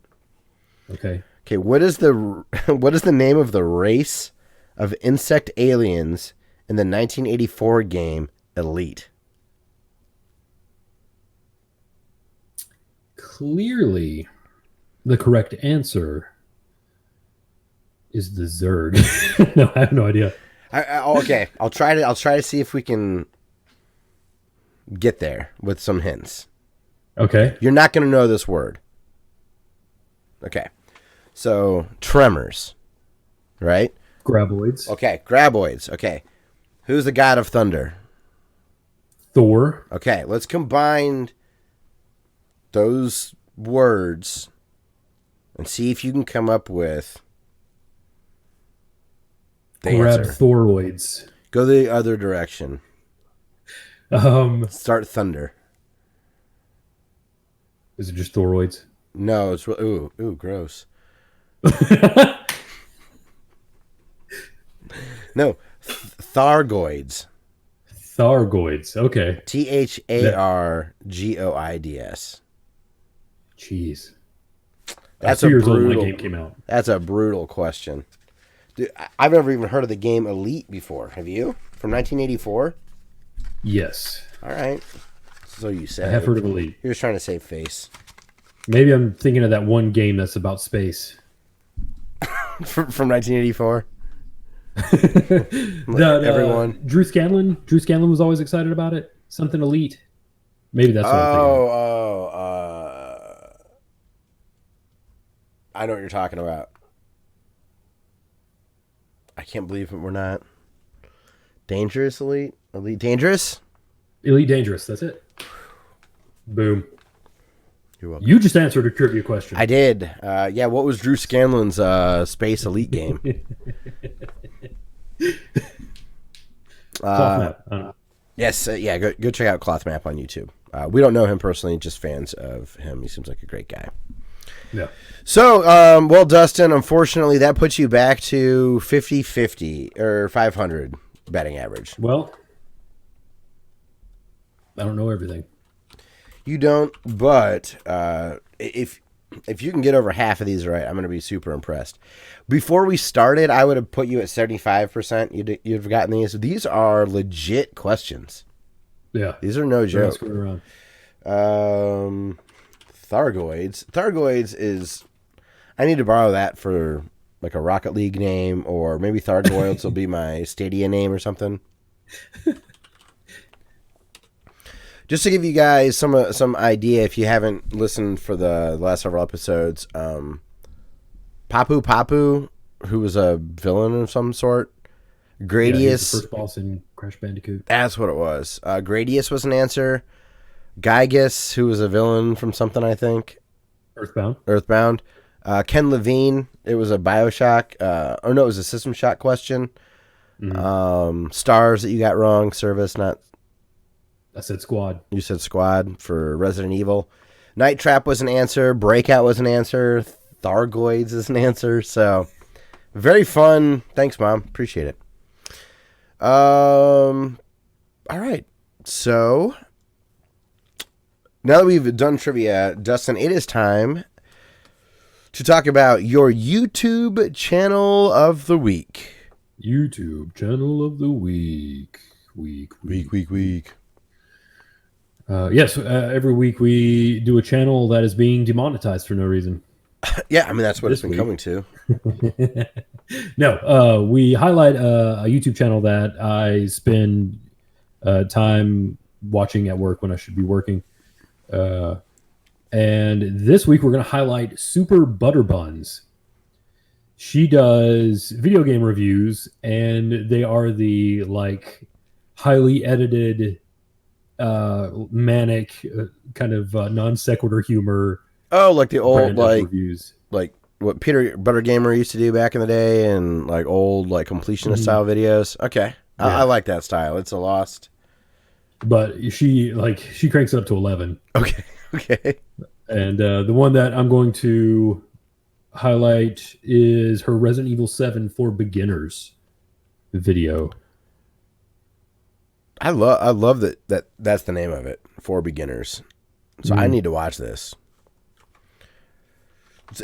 Okay. Okay, what is the name of the race of insect aliens in the 1984 game Elite? Clearly, the correct answer is the Zerg. No, I have no idea. Okay, I'll try to see if we can get there with some hints. Okay. You're not going to know this word. Okay. So, tremors. Right? Graboids. Okay, graboids. Okay. Who's the god of thunder? Thor. Okay, let's combine those words and see if you can come up with the answer. Grabthoroids. Go the other direction. Start thunder. Is it just Thoroids? No, it's ooh, gross. No, Thargoids. Thargoids. Okay. Thargoids. Jeez. I That's was a 2 years old when that brutal. game came out. That's a brutal question. Dude, I've never even heard of the game Elite before. Have you? From 1984? Yes. All right. So you I said. have heard of Elite. You're just trying to save face. Maybe I'm thinking of that one game that's about space. From 1984? Everyone. Drew Scanlon was always excited about it. Something Elite. Maybe that's what I'm thinking. I know what you're talking about. I can't believe we're not. Dangerous Elite? Elite Dangerous? Elite Dangerous. That's it. Boom. You're welcome. You just answered a trivia question. I did. Yeah, what was Drew Scanlon's Space Elite game? Cloth map. Yes, yeah, go check out Cloth Map on YouTube. We don't know him personally, just fans of him. He seems like a great guy. Yeah. So, well, Dustin, unfortunately, that puts you back to 50-50 or 500 batting average. Well, I don't know everything. You don't, but if you can get over half of these right, I'm going to be super impressed. Before we started, I would have put you at 75%. You'd have gotten these. These are legit questions. Yeah. These are no We're not joke. screwing around. Thargoids. Thargoids is... I need to borrow that for like a Rocket League name, or maybe Thargoids will be my Stadia name or something. Just to give you guys some idea, if you haven't listened for the last several episodes, Papu Papu, who was a villain of some sort, Gradius. Yeah, he's the first boss in Crash Bandicoot. That's what it was. Gradius was an answer. Gygus, who was a villain from something, I think. Earthbound. Ken Levine, it was a Bioshock. It was a System Shock question. Mm-hmm. Stars that you got wrong. Service, not... I said Squad. You said Squad for Resident Evil. Night Trap was an answer. Breakout was an answer. Thargoids is an answer. So very fun. Thanks, Mom. Appreciate it. All right. So now that we've done trivia, Dustin, it is time to talk about your YouTube channel of the week. YouTube channel of the week. Week. Yes, every week we do a channel that is being demonetized for no reason. Yeah, I mean, that's what This it's been coming to. No, we highlight a YouTube channel that I spend time watching at work when I should be working. And this week we're going to highlight Super Butterbuns. She does video game reviews, and they are the like highly edited, manic kind of non sequitur humor. Oh, like the old reviews, like what Peter Butter Gamer used to do back in the day, and like old like completionist style videos. Okay, yeah. I like that style. It's a lost. But she cranks it up to 11. Okay. And the one that I'm going to highlight is her Resident Evil 7 for Beginners video. I love that's the name of it, for beginners. So I need to watch this.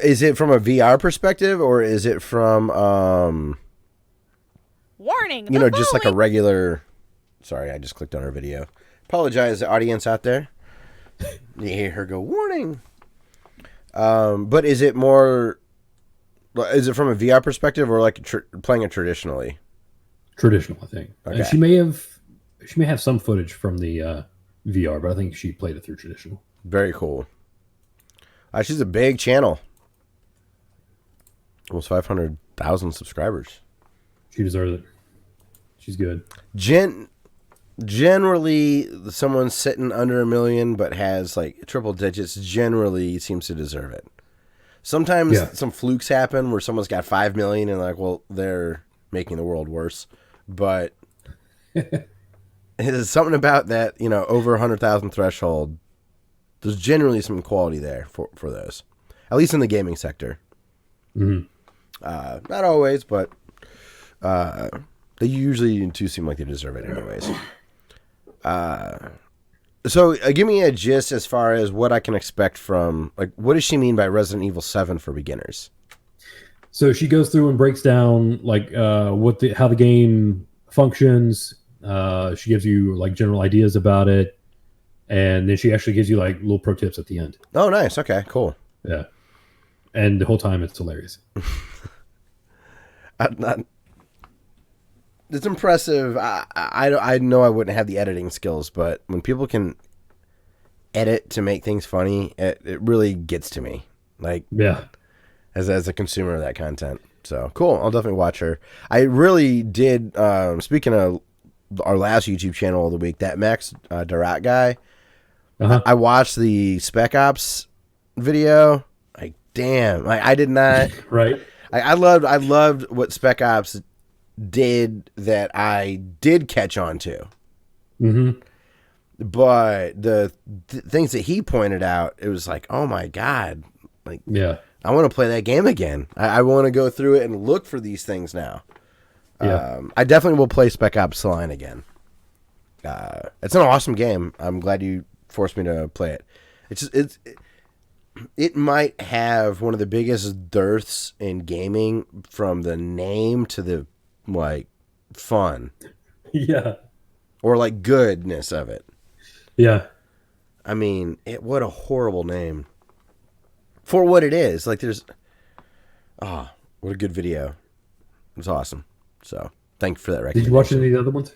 Is it from a VR perspective, or is it from warning? Just like a regular? Sorry, I just clicked on her video. Apologize, audience out there. You hear her go, warning. But is it more? Is it from a VR perspective, or like playing it traditionally? Traditional, I think. Okay. And she may have some footage from the VR, but I think she played it through traditional. Very cool. She's a big channel. Almost 500,000 subscribers. She deserves it. She's good. Generally, someone sitting under 1 million but has like triple digits generally seems to deserve it. Sometimes some flukes happen where someone's got 5 million and like, well, they're making the world worse. But there's something about that, over 100,000 threshold. There's generally some quality there for those, at least in the gaming sector. Mm-hmm. Not always, but they usually do seem like they deserve it anyways. So give me a gist as far as what I can expect from, like, what does she mean by Resident Evil 7 for beginners? So she goes through and breaks down like how the game functions. She gives you like general ideas about it, and then she actually gives you like little pro tips at the end. Oh, nice. Okay, cool. Yeah, and the whole time it's hilarious. It's impressive. I know I wouldn't have the editing skills, but when people can edit to make things funny, it really gets to me. Like, yeah, as a consumer of that content. So cool. I'll definitely watch her. I really did. Speaking of our last YouTube channel of the week, that Max Darat guy. I watched the Spec Ops video. Like, damn! Like, I did not. Right. I loved what Spec Ops did that I did catch on to. Mm-hmm. But the things that he pointed out, it was like, oh my God. Like, yeah, I want to play that game again. I want to go through it and look for these things now. Yeah. I definitely will play Spec Ops the Line again. It's an awesome game. I'm glad you forced me to play it. It might have one of the biggest dearths in gaming from the name to the like fun. Yeah. Or like goodness of it. Yeah. I mean, what a horrible name. For what it is. Like what a good video. It's awesome. So, thank you for that recommendation. Did you watch any of the other ones?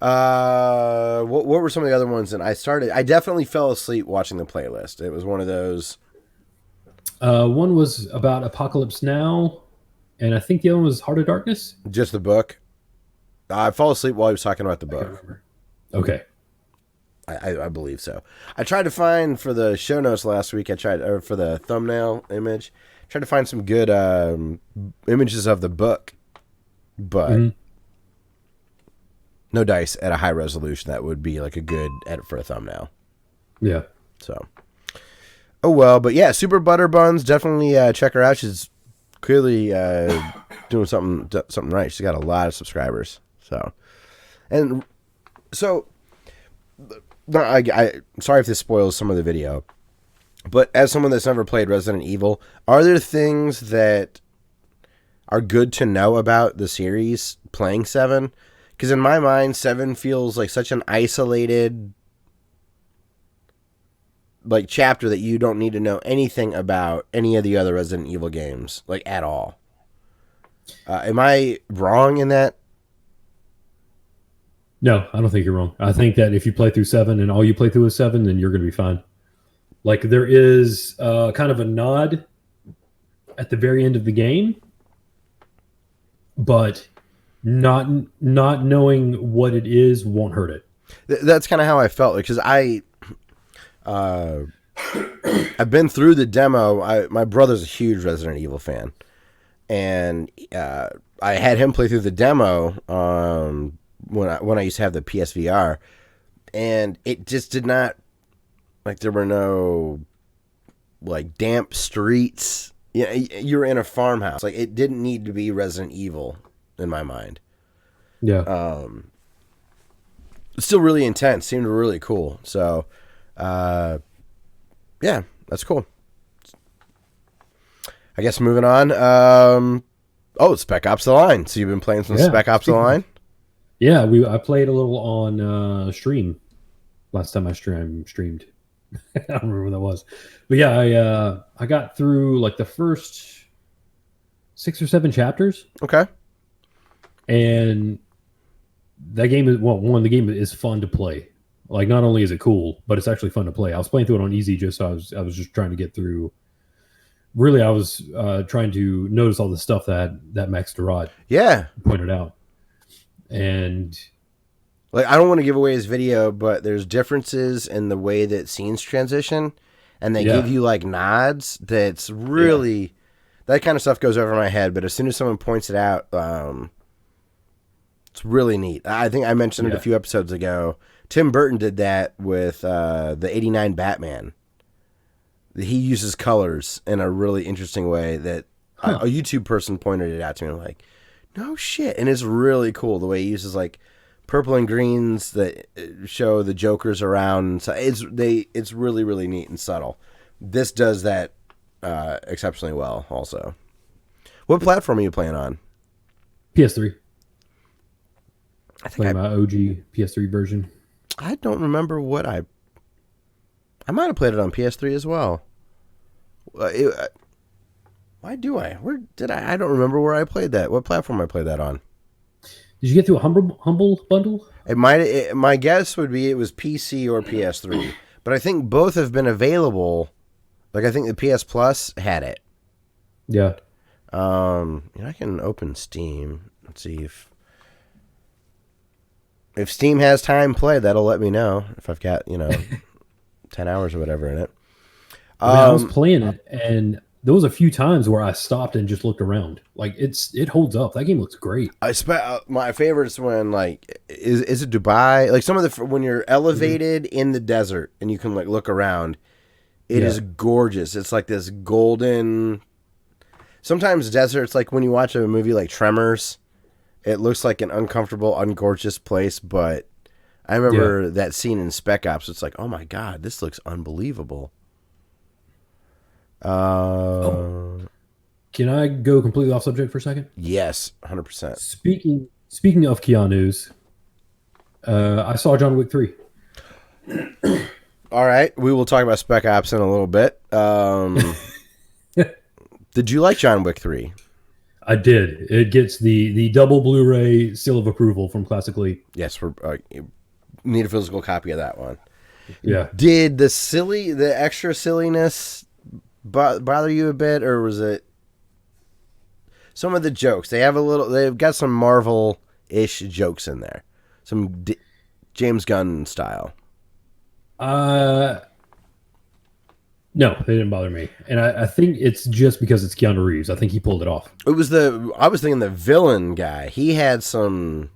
What were some of the other ones? And I definitely fell asleep watching the playlist. It was one of those. One was about Apocalypse Now, and I think the other one was Heart of Darkness. Just the book. I fell asleep while he was talking about the book. Okay. I believe so. I tried to find for the show notes last week. For the thumbnail image, tried to find some good images of the book, but no dice at a high resolution. That would be like a good edit for a thumbnail. Yeah. So, Oh well, but yeah, Super Butterbuns, definitely check her out. She's clearly doing something right. She's got a lot of subscribers. So, and so, no, I sorry if this spoils some of the video, but as someone that's never played Resident Evil, are there things that are good to know about the series playing 7? Because in my mind, 7 feels like such an isolated like chapter that you don't need to know anything about any of the other Resident Evil games, like at all. Am I wrong in that? No, I don't think you're wrong. I think that if you play through 7 and all you play through is 7, then you're going to be fine. Like there is kind of a nod at the very end of the game, but not knowing what it is won't hurt it. That's kind of how I felt, because I've been through the demo. My brother's a huge Resident Evil fan, and I had him play through the demo when I used to have the PSVR, and it just did not, like, there were no like damp streets. Yeah, you were in a farmhouse. Like, it didn't need to be Resident Evil in my mind. Yeah. Still really intense. Seemed really cool. So, yeah, that's cool. I guess moving on. Spec Ops the Line. So you've been playing some Spec Ops the Line? Yeah, I played a little on stream. Last time I streamed. I don't remember when that was. But yeah, I got through like the first 6 or 7 chapters. Okay. And that game is, the game is fun to play. Like, not only is it cool, but it's actually fun to play. I was playing through it on easy just so I was just trying to get through. Really, I was trying to notice all the stuff that Max Durrott pointed out. And like, I don't want to give away his video, but there's differences in the way that scenes transition, and they give you like nods. That's really that kind of stuff goes over my head. But as soon as someone points it out, it's really neat. I think I mentioned it a few episodes ago. Tim Burton did that with the '89 Batman. He uses colors in a really interesting way that a YouTube person pointed it out to me. I'm like, no shit. And it's really cool the way he uses like purple and greens that show the Jokers around. So it's really, really neat and subtle. This does that exceptionally well also. What platform are you playing on? PS3. I think playing my OG PS3 version. I don't remember what I might have played it on PS3 as well. Why do I? Where did I? I don't remember where I played that. What platform I played that on? Did you get through a humble bundle? My guess would be it was PC or PS3, but I think both have been available. Like, I think the PS Plus had it. Yeah. I can open Steam. Let's see if Steam has time play. That'll let me know if I've got 10 hours or whatever in it. I was playing it, and there was a few times where I stopped and just looked around. Like, it holds up. That game looks great. My favorite's when, like, is it Dubai? Like, some of the when you're elevated in the desert and you can like look around. It is gorgeous. It's like this golden. Sometimes deserts, like when you watch a movie like Tremors, it looks like an uncomfortable, ungorgeous place. But I remember that scene in Spec Ops. It's like, oh my god, this looks unbelievable. Can I go completely off subject for a second? Yes, 100%. Speaking of Keanu's, I saw John Wick 3. All right, we will talk about Spec Ops in a little bit. Did you like John Wick 3? I did. It gets the double Blu-ray seal of approval from Classic Leap. Yes, we need a physical copy of that one. Yeah. Did the extra silliness bother you a bit, or was it some of the jokes? They've got some Marvel-ish jokes in there, some James Gunn style. No, they didn't bother me, and I think it's just because it's Keanu Reeves. I think he pulled it off. I was thinking the villain guy. He had some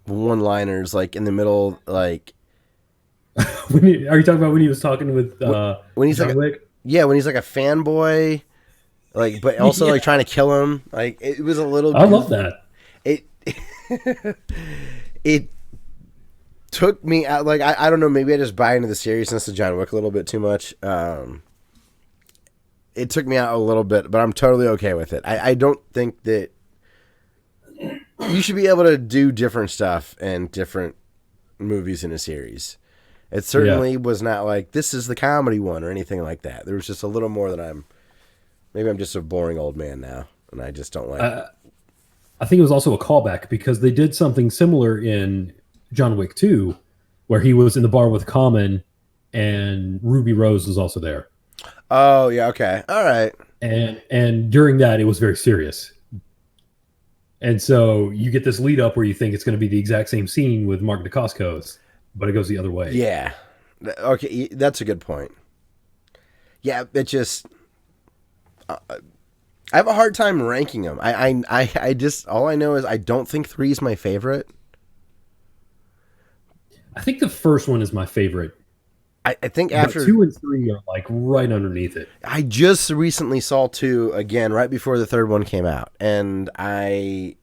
one-liners like in the middle, like. Are you talking about when he was talking with when he's John like, Wick? Yeah, when he's like a fanboy, like, but also like trying to kill him. Like, it was a little. I love that. It it took me out. Like, I don't know. Maybe I just buy into the seriousness of John Wick a little bit too much. It took me out a little bit, but I'm totally okay with it. I don't think that you should be able to do different stuff and different movies in a series. It certainly was not like, this is the comedy one or anything like that. There was just a little more that maybe I'm just a boring old man now, and I just don't like it. I think it was also a callback because they did something similar in John Wick 2, where he was in the bar with Common and Ruby Rose was also there. Oh, yeah, okay. All right. And during that, it was very serious. And so you get this lead up where you think it's going to be the exact same scene with Mark Dacascos, but it goes the other way. Yeah. Okay, that's a good point. Yeah, it just... I have a hard time ranking them. I just... All I know is I don't think 3 is my favorite. I think the first one is my favorite. I think after... But 2 and 3 are like right underneath it. I just recently saw 2 again right before the third one came out. And the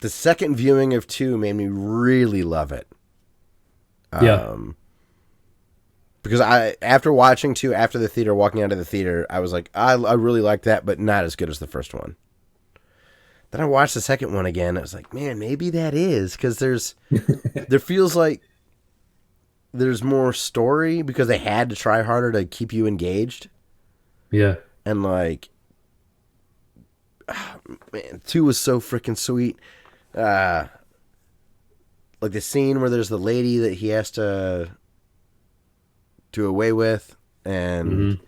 second viewing of 2 made me really love it. Yeah. Because after watching 2 after the theater, walking out of the theater, I was like, I really like that, but not as good as the first one. Then I watched the second one again. I was like, man, maybe that is, because there feels like there's more story because they had to try harder to keep you engaged. Yeah. And like, oh, man, 2 was so freaking sweet. Like the scene where there's the lady that he has to do away with, and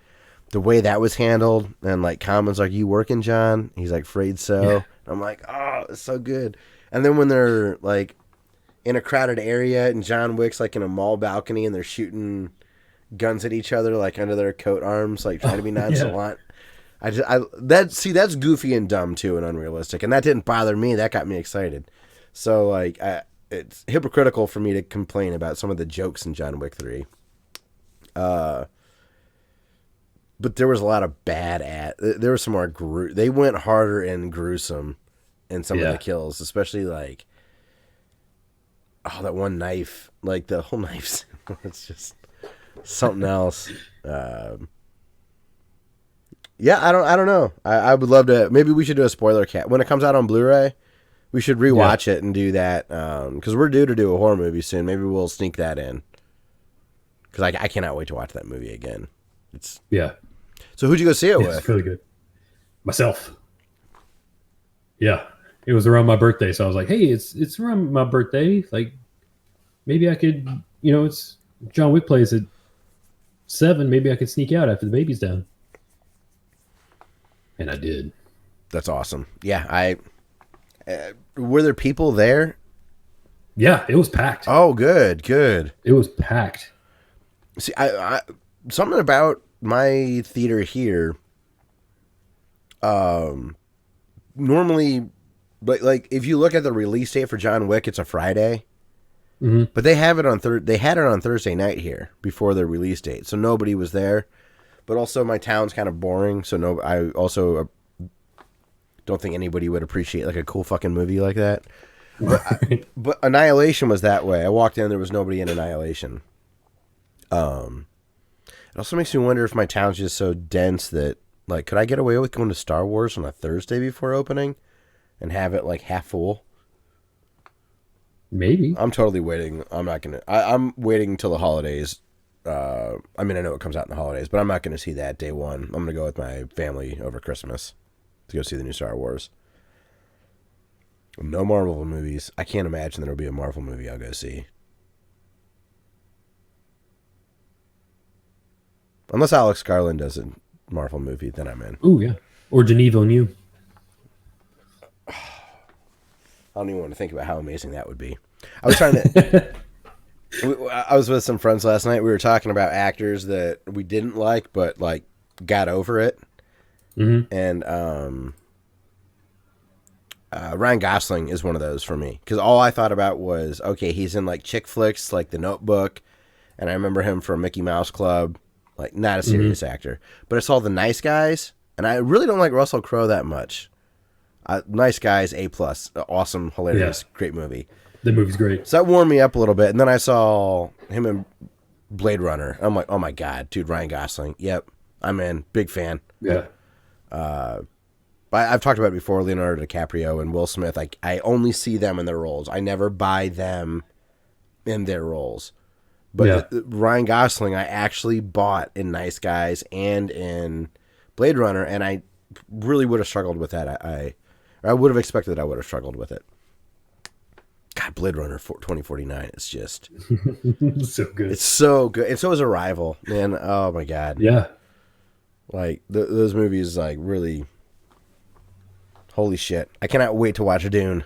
the way that was handled, and like Common's like, you working, John? He's like, afraid so. Yeah. I'm like, oh, it's so good. And then when they're like in a crowded area and John Wick's like in a mall balcony and they're shooting guns at each other like under their coat arms, like trying to be nonchalant. Yeah. That's goofy and dumb too and unrealistic, and that didn't bother me. That got me excited. So like it's hypocritical for me to complain about some of the jokes in John Wick 3. But there was a lot of there was some more they went harder and gruesome in some of the kills, especially like that one knife, like the whole knife scene. It's just something else. Yeah, I don't know. I would love to. Maybe we should do a spoiler cat when it comes out on Blu-ray. We should rewatch it and do that because we're due to do a horror movie soon. Maybe we'll sneak that in because I cannot wait to watch that movie again. So who'd you go see it with? It's really good. Myself. Yeah, it was around my birthday, so I was like, "Hey, it's around my birthday. Like, maybe I could, it's John Wick plays at 7. Maybe I could sneak out after the baby's down." And I did. That's awesome. Yeah, were there people there? Yeah, it was packed. Oh, good. It was packed. See, I something about my theater here. Normally, but like if you look at the release date for John Wick, it's a Friday. Mm-hmm. But they have it on They had it on Thursday night here before the release date, so nobody was there. But also, my town's kind of boring, so I also don't think anybody would appreciate like a cool fucking movie like that. But Annihilation was that way. I walked in, there was nobody in Annihilation. It also makes me wonder if my town's just so dense that, like, could I get away with going to Star Wars on a Thursday before opening and have it like half full? Maybe. I'm totally waiting. I'm waiting until the holidays. I mean, I know it comes out in the holidays, but I'm not going to see that day one. I'm going to go with my family over Christmas to go see the new Star Wars. No Marvel movies. I can't imagine there'll be a Marvel movie I'll go see. Unless Alex Garland does a Marvel movie, then I'm in. Ooh, yeah. Or Denis Villeneuve. I don't even want to think about how amazing that would be. I was trying to... I was with some friends last night. We were talking about actors that we didn't like, but like got over it. Mm-hmm. And Ryan Gosling is one of those for me because all I thought about was, okay, he's in like chick flicks like The Notebook, and I remember him from Mickey Mouse Club, like not a serious actor. But I saw The Nice Guys, and I really don't like Russell Crowe that much. Nice Guys, A+, awesome, hilarious, great movie. The movie's great. So that warmed me up a little bit, and then I saw him in Blade Runner. I'm like, oh my god, dude, Ryan Gosling. Yep, I'm in, big fan. Yeah. I've talked about it before, Leonardo DiCaprio and Will Smith. I only see them in their roles. I never buy them in their roles. But Ryan Gosling, I actually bought in Nice Guys and in Blade Runner, and I really would have struggled with that. I would have expected that I would have struggled with it. God, Blade Runner 2049 is just... so good. It's so good. And so is Arrival, man. Oh, my God. Yeah. Like, those movies, like, really... Holy shit. I cannot wait to watch Dune.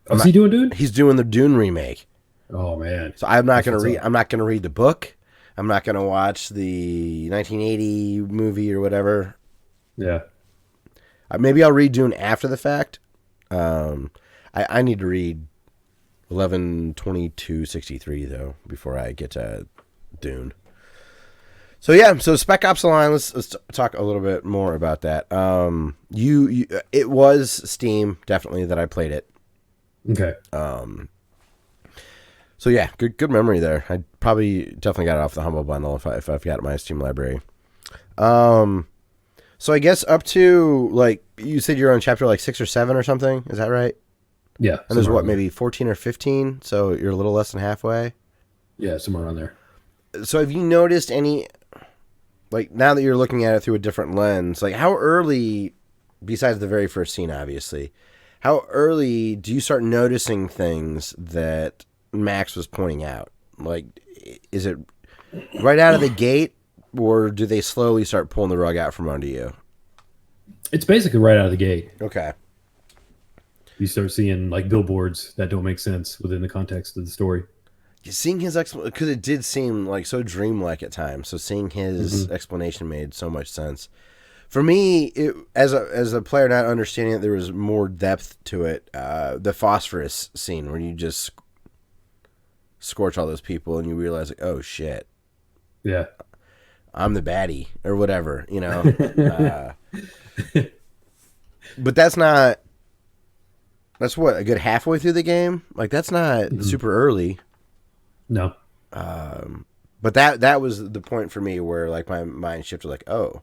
Is he doing Dune? He's doing the Dune remake. Oh, man. So I'm not going to read... I'm not going to read the book. I'm not going to watch the 1980 movie or whatever. Yeah. Maybe I'll read Dune after the fact. I need to read 11/22/63 though before I get to Dune. So yeah, so Spec Ops the Line. Let's talk a little bit more about that. It was Steam definitely that I played it. Okay. So yeah, good memory there. I probably definitely got it off the Humble Bundle if I've got it in my Steam library. So I guess up to, like, you said you're on chapter like 6 or 7 or something. Is that right? Yeah. And there's what, maybe 14 or 15? So you're a little less than halfway? Yeah, somewhere around there. So have you noticed any, like, now that you're looking at it through a different lens, like, how early, besides the very first scene, obviously, how early do you start noticing things that Max was pointing out? Like, is it right out of the gate, or do they slowly start pulling the rug out from under you? It's basically right out of the gate. Okay. You start seeing, like, billboards that don't make sense within the context of the story. Seeing his explanation, because it did seem like so dreamlike at times. So seeing his explanation made so much sense. For me, as a player not understanding it, there was more depth to it. The phosphorus scene where you just scorch all those people and you realize, like, oh shit, yeah, I'm the baddie or whatever, you know. But that's not. That's what, a good halfway through the game. Like, that's not super early. No. But that was the point for me where, like, my mind shifted, like, oh,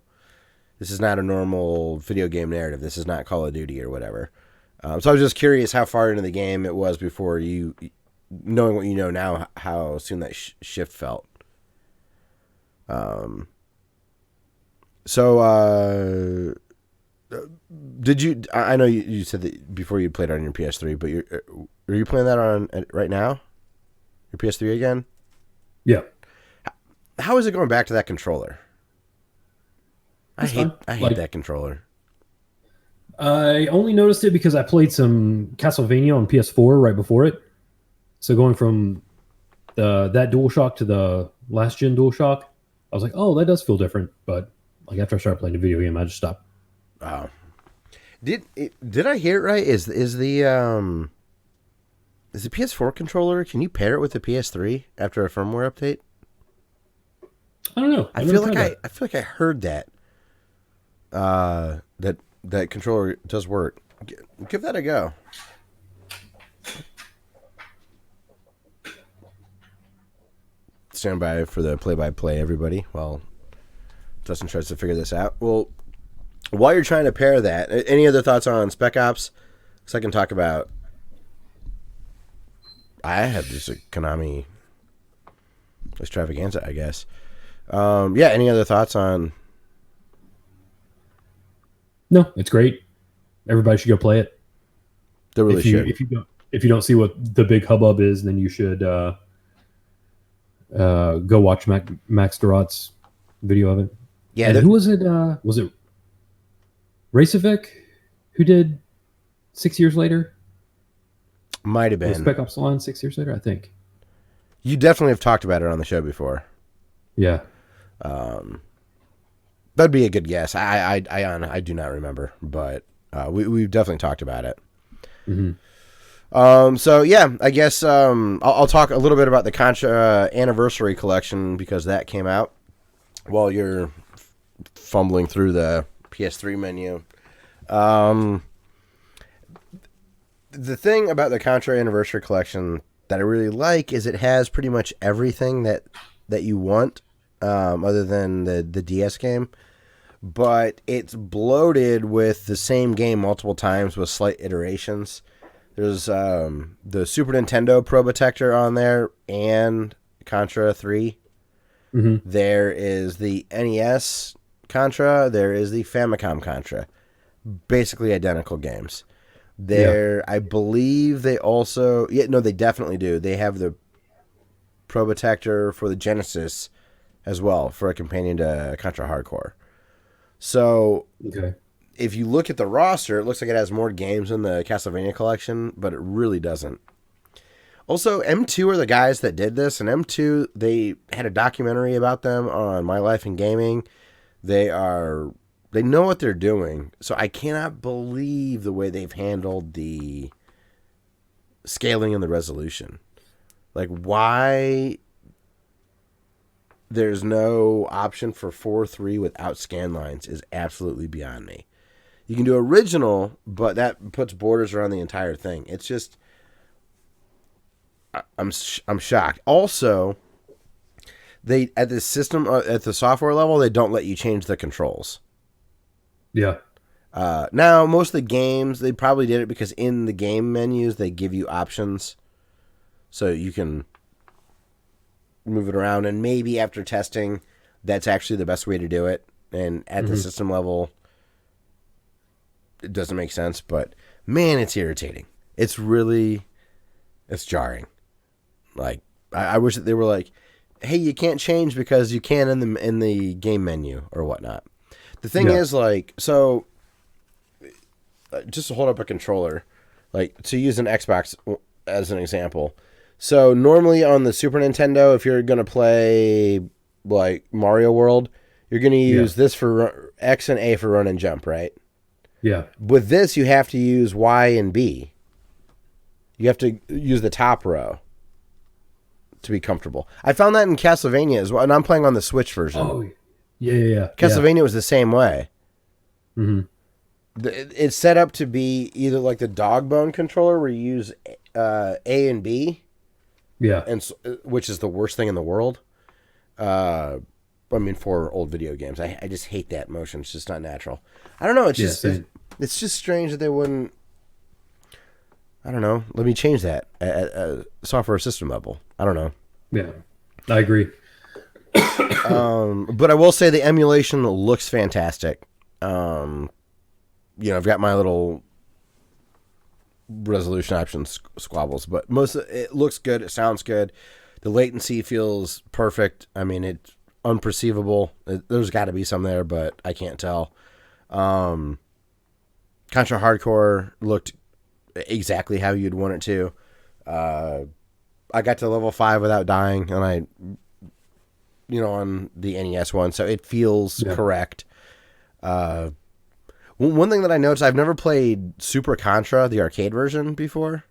this is not a normal video game narrative. This is not Call of Duty or whatever. So I was just curious how far into the game it was before you, knowing what you know now, how soon that shift felt. Did you? I know you said that before you played on your PS3, but are you playing that on right now? Your PS3 again? Yeah. How is it going back to that controller? I hate that controller. I only noticed it because I played some Castlevania on PS4 right before it. So going from that DualShock to the last gen DualShock, I was like, oh, that does feel different. But like after I started playing the video game, I just stopped. Oh. Did I hear it right? Is the PS4 controller? Can you pair it with the PS3 after a firmware update? I don't know. I feel like I heard that. That controller does work. Give that a go. Stand by for the play-by-play, everybody, while Dustin tries to figure this out. Well, while you're trying to pair that, any other thoughts on Spec Ops? Because I can talk about... I had just a Konami extravaganza, I guess. Yeah, any other thoughts on... No, it's great. Everybody should go play it. They really should. If you don't see what the big hubbub is, then you should go watch Max Durot's video of it. Yeah, and who was it? Was it Racevic who did 6 years later? Might have been. Spec Ops the Line 6 years later, I think. You definitely have talked about it on the show before. Yeah. That'd be a good guess. I do not remember, but we've definitely talked about it. Mm-hmm. So yeah, I guess I'll talk a little bit about the Contra Anniversary Collection because that came out while you're fumbling through the PS3 menu. The thing about the Contra Anniversary Collection that I really like is it has pretty much everything that you want, other than the DS game. But it's bloated with the same game multiple times with slight iterations. There's the Super Nintendo Pro Protector on there and Contra 3. Mm-hmm. There is the NES Contra. There is the Famicom Contra. Basically identical games. I believe they also... Yeah, no, they definitely do. They have the Pro Protector for the Genesis as well for a companion to Contra Hardcore. So, if you look at the roster, it looks like it has more games in the Castlevania collection, but it really doesn't. Also, M2 are the guys that did this, and M2, they had a documentary about them on My Life in Gaming. They know what they're doing, so I cannot believe the way they've handled the scaling and the resolution. Like, why there's no option for 4:3 without scan lines is absolutely beyond me. You can do original, but that puts borders around the entire thing. It's just, I'm shocked. Also, they at the software level, they don't let you change the controls. Yeah. Now, most of the games, they probably did it because in the game menus, they give you options. So you can move it around. And maybe after testing, that's actually the best way to do it. And at the system level, it doesn't make sense. But, man, it's irritating. It's jarring. Like, I wish that they were like, hey, you can't change because you can in the game menu or whatnot. The thing is, like, so just to hold up a controller, like to use an Xbox as an example. So normally on the Super Nintendo, if you're going to play like Mario World, you're going to use this for X and A for run and jump, right? Yeah. With this, you have to use Y and B. You have to use the top row to be comfortable. I found that in Castlevania as well, and I'm playing on the Switch version. Oh, yeah. Castlevania was the same way. Mm-hmm. It's set up to be either like the dog bone controller where you use A and B. Yeah. And which is the worst thing in the world. I mean, for old video games. I just hate that motion. It's just not natural. I don't know. It's just it's just strange that they wouldn't, I don't know, let me change that at software system level. I don't know. Yeah, I agree. But I will say the emulation looks fantastic. I've got my little resolution options squabbles, but it looks good. It sounds good. The latency feels perfect. I mean, it's unperceivable. There's got to be some there, but I can't tell. Contra Hardcore looked exactly how you'd want it to. I got to level 5 without dying, and on the NES one, so it feels correct. One thing that I noticed, I've never played Super Contra, the arcade version, before.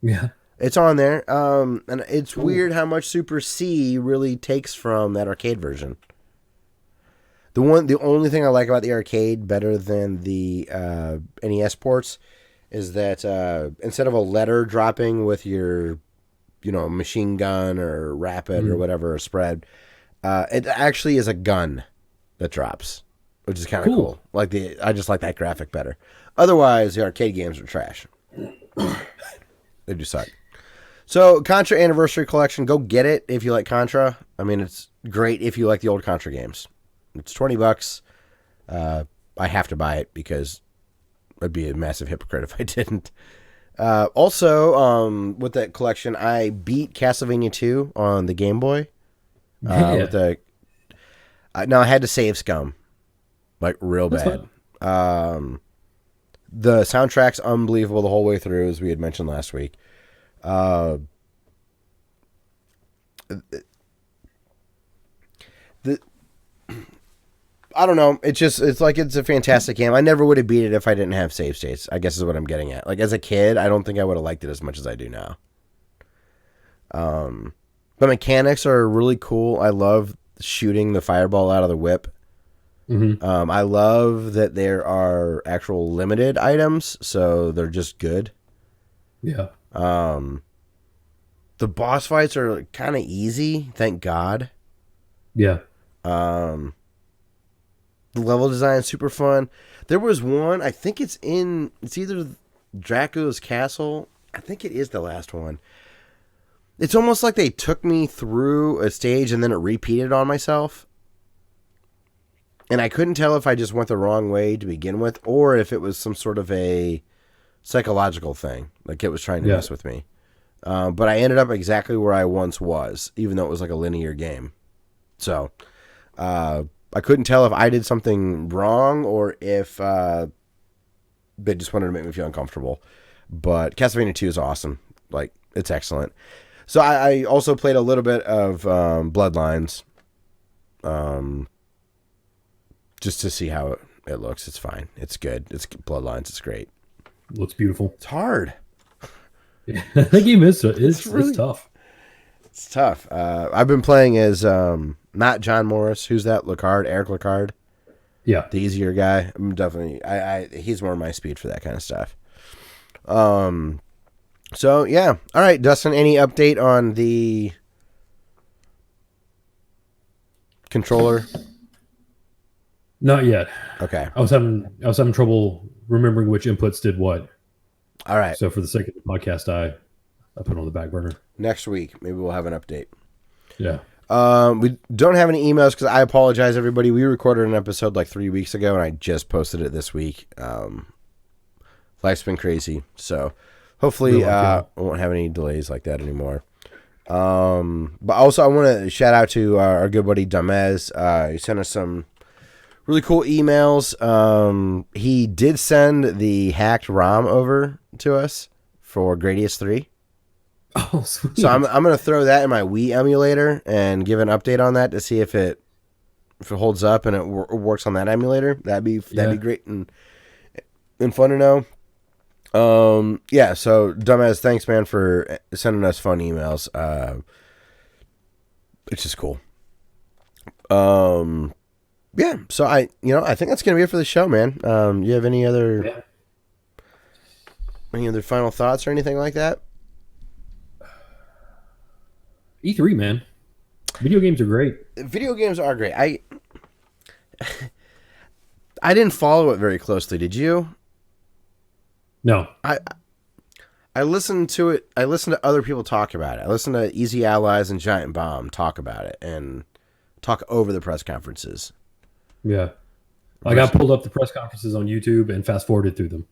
Yeah. It's on there, and it's weird how much Super C really takes from that arcade version. The only thing I like about the arcade better than the NES ports is that instead of a letter dropping with your, machine gun or rapid or whatever, or spread, it actually is a gun that drops, which is kind of cool. I just like that graphic better. Otherwise, the arcade games are trash. They do suck. So, Contra Anniversary Collection, go get it if you like Contra. I mean, it's great if you like the old Contra games. It's $20. I have to buy it because I'd be a massive hypocrite if I didn't. Also, with that collection, I beat Castlevania 2 on the Game Boy. Now I had to save Scum, like real bad. The soundtrack's unbelievable the whole way through, as we had mentioned last week. I don't know. It's a fantastic game. I never would have beat it if I didn't have save states, I guess is what I'm getting at. Like, as a kid, I don't think I would have liked it as much as I do now. The mechanics are really cool. I love shooting the fireball out of the whip. Mm-hmm. I love that there are actual limited items, so they're just good. Yeah. The boss fights are kind of easy, thank God. Yeah. The level design is super fun. There was one, I think it's either Dracula's Castle. I think it is the last one. It's almost like they took me through a stage and then it repeated on myself. And I couldn't tell if I just went the wrong way to begin with or if it was some sort of a psychological thing. Like it was trying to mess with me. But I ended up exactly where I once was, even though it was like a linear game. So, I couldn't tell if I did something wrong or if they just wanted to make me feel uncomfortable. But Castlevania 2 is awesome. Like, it's excellent. So I also played a little bit of Bloodlines. Just to see how it looks. It's fine. It's good. It's Bloodlines. It's great. Looks beautiful. It's hard. Yeah, that game is it's tough. It's tough. I've been playing as not John Morris. Who's that? Eric Lacard. Yeah, the easier guy. I'm definitely. He's more my speed for that kind of stuff. So yeah. All right, Dustin. Any update on the controller? Not yet. Okay. I was having trouble remembering which inputs did what. All right. So for the sake of the podcast, I put it on the back burner. Next week, maybe we'll have an update. Yeah. We don't have any emails because I apologize, everybody. We recorded an episode like 3 weeks ago, and I just posted it this week. Life's been crazy, so hopefully I won't have any delays like that anymore. But also, I want to shout out to our good buddy Damez. He sent us some really cool emails. He did send the hacked ROM over to us for Gradius 3. Oh, sweet. So I'm going to throw that in my Wii emulator and give an update on that to see if it holds up and it works on that emulator. That'd be great and fun to know. Yeah, so Dumbass, thanks man for sending us fun emails. It's just cool. Yeah, so I think that's gonna be it for the show, man. You have any other final thoughts or anything like that? E3, man. Video games are great. Video games are great. I didn't follow it very closely. Did you? No. I listened to it. I listened to other people talk about it. I listened to Easy Allies and Giant Bomb talk about it and talk over the press conferences. Yeah. Like I pulled up the press conferences on YouTube and fast forwarded through them.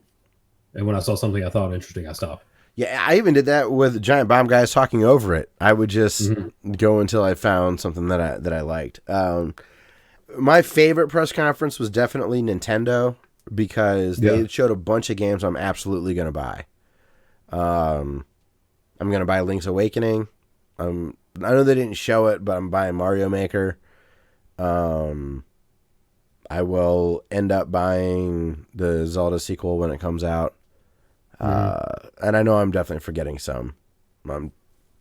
And when I saw something I thought interesting, I stopped. Yeah, I even did that with Giant Bomb guys talking over it. I would just go until I found something that I liked. My favorite press conference was definitely Nintendo because they showed a bunch of games I'm absolutely going to buy. I'm going to buy Link's Awakening. I know they didn't show it, but I'm buying Mario Maker. I will end up buying the Zelda sequel when it comes out. And I know I'm definitely forgetting some.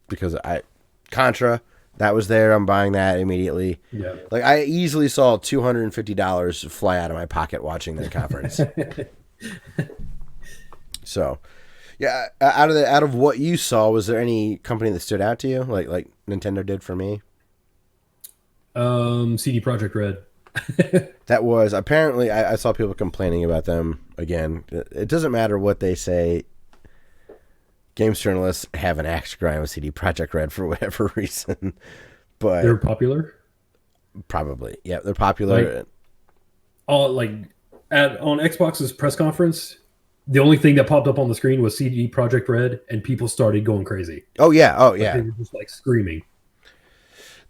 Because Contra, that was there. I'm buying that immediately. Yeah. Like I easily saw $250 fly out of my pocket watching that conference. So, yeah, out of what you saw, was there any company that stood out to you, like Nintendo did for me? CD Projekt Red. That was apparently I saw people complaining about them again. It doesn't matter what they say. Games journalists have an axe to grind with CD Projekt Red for whatever reason, but they're popular. Probably, yeah, they're popular. On Xbox's press conference, the only thing that popped up on the screen was CD Projekt Red, and people started going crazy. Oh yeah. They were just like screaming.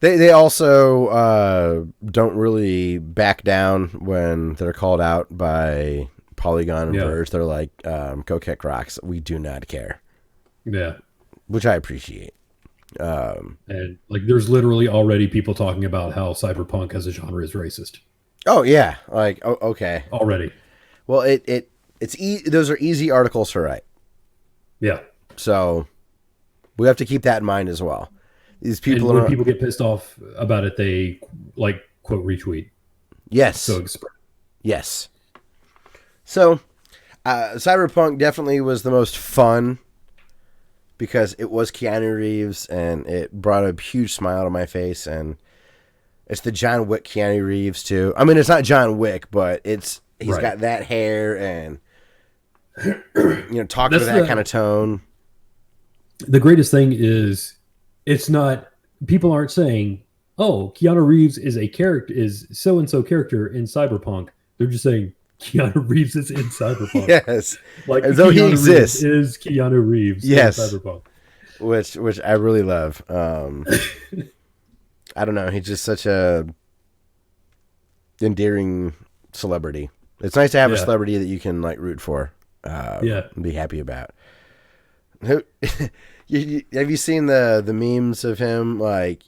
They also don't really back down when they're called out by Polygon and Verge. They're like, go kick rocks. We do not care. Yeah. Which I appreciate. And like there's literally already people talking about how cyberpunk as a genre is racist. Oh yeah. Like, okay. Already. Well, those are easy articles to write. Yeah. So we have to keep that in mind as well. These people and when people get pissed off about it, they like quote retweet. Yes. So yes. So Cyberpunk definitely was the most fun because it was Keanu Reeves and it brought a huge smile to my face, and it's the John Wick Keanu Reeves too. I mean, it's not John Wick, but he's got that hair and talking to that kind of tone. The greatest thing is it's not, people aren't saying, oh, Keanu Reeves is a character, is so and so character in Cyberpunk. They're just saying Keanu Reeves is in Cyberpunk. Yes, like as though he exists. Is Keanu Reeves in Cyberpunk? Which I really love. I don't know. He's just such a endearing celebrity. It's nice to have a celebrity that you can like root for. And be happy about. Have you seen the memes of him like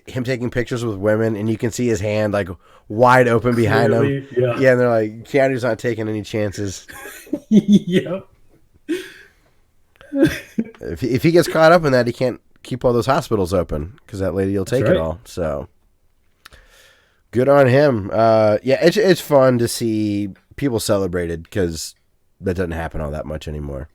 him taking pictures with women, and you can see his hand like wide open behind him? Yeah, and they're like, Keanu's not taking any chances. Yep. If he gets caught up in that, he can't keep all those hospitals open because that lady will take it all. So good on him. It's fun to see people celebrated because that doesn't happen all that much anymore.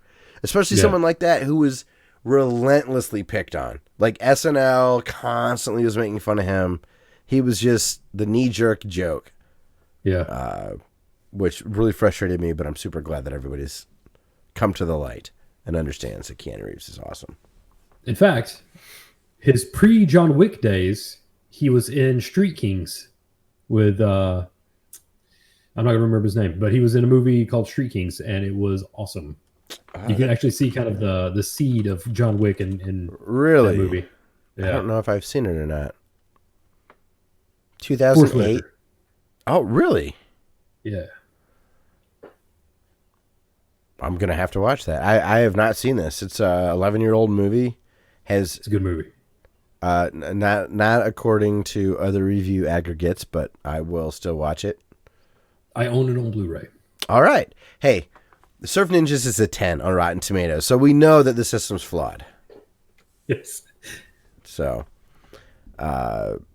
Especially someone like that who was relentlessly picked on. Like SNL constantly was making fun of him. He was just the knee-jerk joke. Yeah. Which really frustrated me, but I'm super glad that everybody's come to the light and understands that Keanu Reeves is awesome. In fact, his pre-John Wick days, he was in Street Kings with, I'm not going to remember his name, but he was in a movie called Street Kings, and it was awesome. You can actually see kind of the seed of John Wick in really? that movie. Yeah. I don't know if I've seen it or not. 2008? Oh, really? Yeah. I'm going to have to watch that. I have not seen this. It's a 11-year-old movie. It's a good movie. Not according to other review aggregates, but I will still watch it. I own it on Blu-ray. All right. Hey, Surf Ninjas is a 10 on Rotten Tomatoes, so we know that the system's flawed. Yes. So,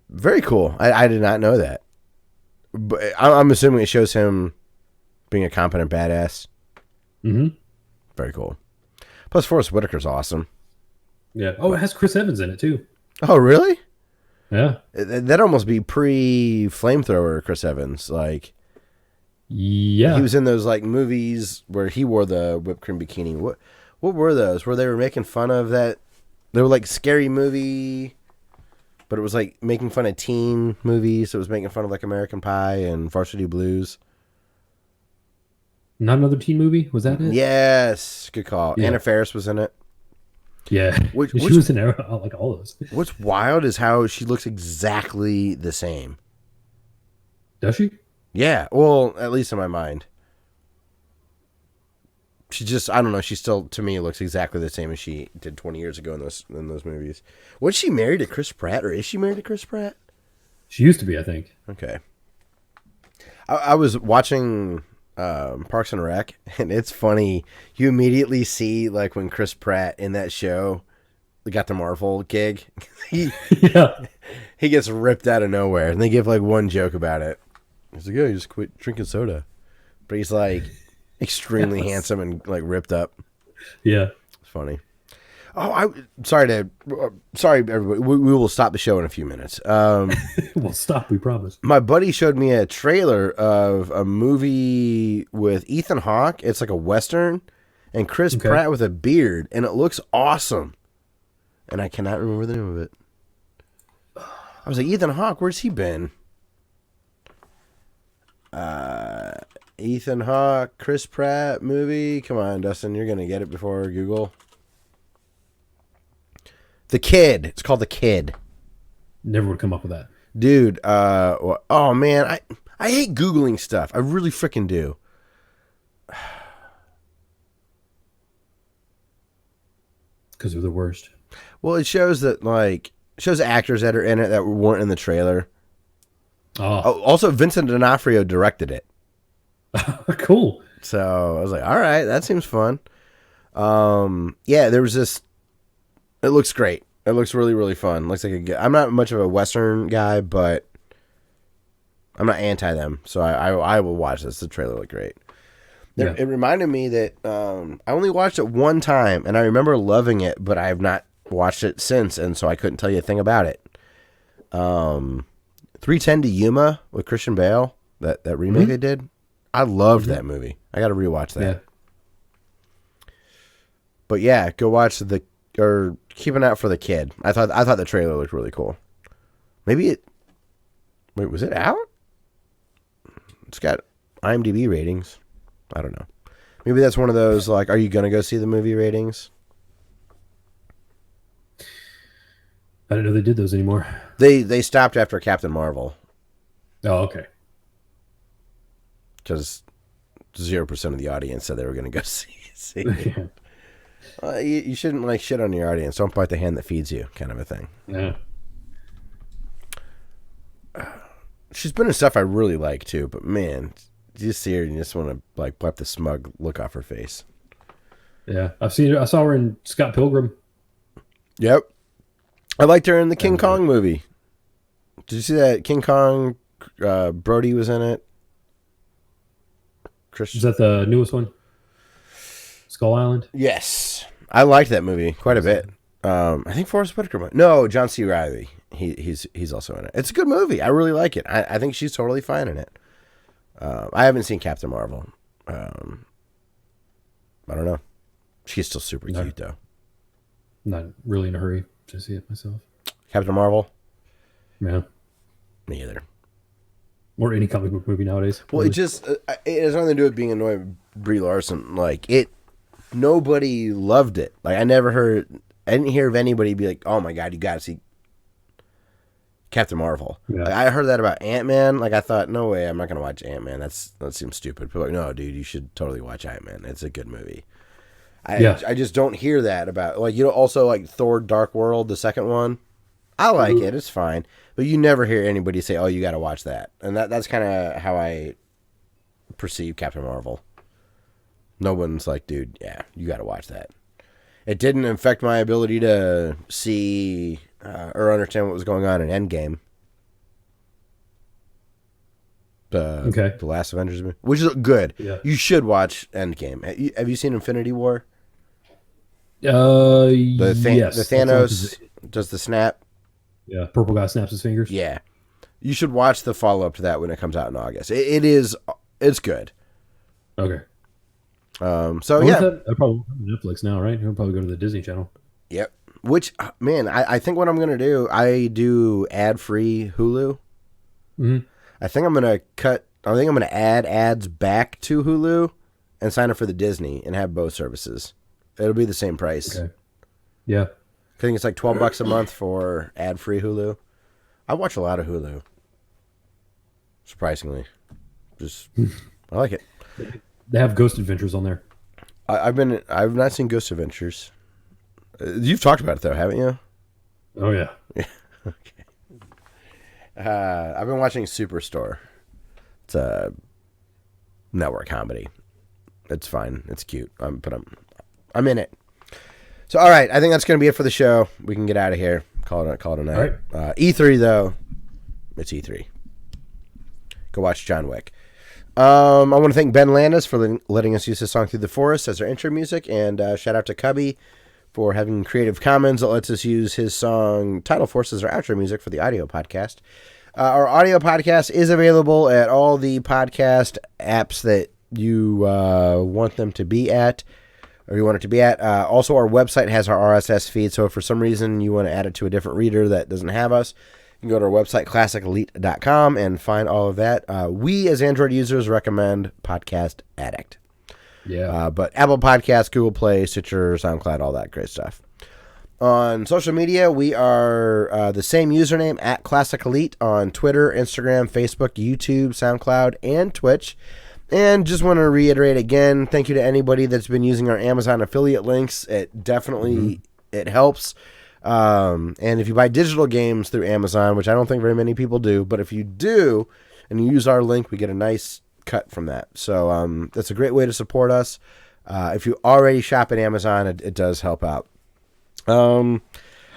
very cool. I did not know that. But I'm assuming it shows him being a competent badass. Mm-hmm. Very cool. Plus, Forrest Whitaker's awesome. Yeah. Oh, it has Chris Evans in it, too. Oh, really? Yeah. That'd almost be pre-flamethrower Chris Evans. Like, yeah. he was in those, like, movies where he wore the whipped cream bikini. What were those? Where they were making fun of that? They were, like, scary movie, but it was, like, making fun of teen movies. So it was making fun of, like, American Pie and Varsity Blues. Not another teen movie? Was that it? Yes. Good call. Yeah. Anna Faris was in it. Yeah. She was in like all those. What's wild is how she looks exactly the same. Does she? Yeah. Well, at least in my mind. She just, I don't know. She still, to me, looks exactly the same as she did 20 years ago in those movies. Was she married to Chris Pratt, or is she married to Chris Pratt? She used to be, I think. Okay. I was watching Parks and Rec, and it's funny. You immediately see, like, when Chris Pratt in that show got the Marvel gig, he gets ripped out of nowhere, and they give, like, one joke about it. He's like, yeah, you just quit drinking soda. But he's, like, extremely handsome and, like, ripped up. Yeah. It's funny. Oh, sorry, everybody. We will stop the show in a few minutes. We'll stop, we promise. My buddy showed me a trailer of a movie with Ethan Hawke. It's like a Western, and Chris Pratt with a beard, and it looks awesome. And I cannot remember the name of it. I was like, Ethan Hawke, where's he been? Ethan Hawke, Chris Pratt movie. Come on, Dustin, you're going to get it before Google. The Kid. It's called The Kid. Never would come up with that. Dude, oh man, I hate Googling stuff. I really freaking do. Because they're the worst. Well, it shows that, like, shows actors that are in it that weren't in the trailer. Oh, also Vincent D'Onofrio directed it. Cool. So I was like, all right, that seems fun. Yeah, there was this. It looks great. It looks really, really fun. Looks like I'm not much of a Western guy, but I'm not anti them, so I will watch this. The trailer looked great. Yeah. It reminded me that I only watched it one time, and I remember loving it, but I have not watched it since, and so I couldn't tell you a thing about it. 310 to Yuma with Christian Bale, that remake they did. I loved that movie. I got to rewatch that. Yeah. But yeah, go watch or keep an eye out for The Kid. I thought the trailer looked really cool. Wait, was it out? It's got IMDb ratings. I don't know. Maybe that's one of those, like, are you going to go see the movie ratings? I didn't know they did those anymore. They stopped after Captain Marvel. Oh, okay. Because 0% of the audience said they were going to go see it. You shouldn't like shit on your audience. Don't bite the hand that feeds you, kind of a thing. Yeah. She's been in stuff I really like too, but man, you just see her and you just want to like wipe the smug look off her face. Yeah, I've seen her. I saw her in Scott Pilgrim. Yep, I liked her in the King Kong movie. Did you see that King Kong? Brody was in it. Is that the newest one? Skull Island? Yes. I liked that movie quite a bit. I think Forrest Whitaker. No, John C. Reilly. He's also in it. It's a good movie. I really like it. I think she's totally fine in it. I haven't seen Captain Marvel. I don't know. She's still super cute, though. Not really in a hurry to see it myself. Captain Marvel? Yeah. Me either. Or any comic book movie nowadays. Well, it just it has nothing to do with being annoyed with Brie Larson. Like, nobody loved it. Like, I didn't hear of anybody be like, oh my God, you got to see Captain Marvel. Yeah. Like, I heard that about Ant-Man. Like, I thought, no way, I'm not going to watch Ant-Man. That seems stupid. People are like, no, dude, you should totally watch Ant-Man. It's a good movie. I just don't hear that about, like, also like Thor Dark World, the second one. I like it. It's fine. But you never hear anybody say, oh, you got to watch that. And that's kind of how I perceive Captain Marvel. No one's like, dude, yeah, you got to watch that. It didn't affect my ability to see or understand what was going on in Endgame. The last Avengers movie, which is good. Yeah. You should watch Endgame. Have you seen Infinity War? Yes. The Thanos does the snap. Yeah, purple guy snaps his fingers. Yeah. You should watch the follow-up to that when it comes out in August. It's good. Okay. So yeah. I probably Netflix now, right? He'll probably go to the Disney Channel. Yep. Which, man, I think what I'm going to do, I do ad-free Hulu. Mm-hmm. I think I'm going to add ads back to Hulu and sign up for the Disney and have both services. It'll be the same price. Okay. Yeah. I think it's like $12 a month for ad-free Hulu. I watch a lot of Hulu. Surprisingly. I like it. They have Ghost Adventures on there. I've not seen Ghost Adventures. You've talked about it though, haven't you? Oh yeah. Yeah. Okay. I've been watching Superstore. It's a network comedy. It's fine. It's cute. I'm in it. So all right, I think that's going to be it for the show. We can get out of here. Call it a night. Right. E3 though, it's E3. Go watch John Wick. I want to thank Ben Landis for letting us use his song Through the Forest as our intro music, and shout out to Cubby for having Creative Commons that lets us use his song Tidal Force as our outro music for the audio podcast. Our audio podcast is available at all the podcast apps that you want them to be at, or you want it to be at. Also, our website has our RSS feed, so if for some reason you want to add it to a different reader that doesn't have us, you can go to our website, classicelite.com, and find all of that. We, as Android users, recommend Podcast Addict. Yeah. But Apple Podcasts, Google Play, Stitcher, SoundCloud, all that great stuff. On social media, we are the same username, at Classic Elite, on Twitter, Instagram, Facebook, YouTube, SoundCloud, and Twitch. And just want to reiterate again, thank you to anybody that's been using our Amazon affiliate links. It definitely it helps. And if you buy digital games through Amazon, which I don't think very many people do, but if you do and you use our link, we get a nice cut from that. So that's a great way to support us. If you already shop at Amazon, it does help out.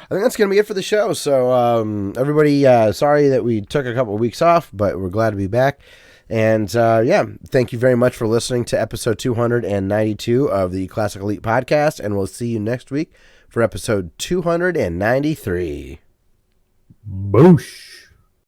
I think that's going to be it for the show. So, everybody, sorry that we took a couple of weeks off, but we're glad to be back. And, thank you very much for listening to episode 292 of the Classic Elite Podcast, and we'll see you next week for episode 293. Boosh.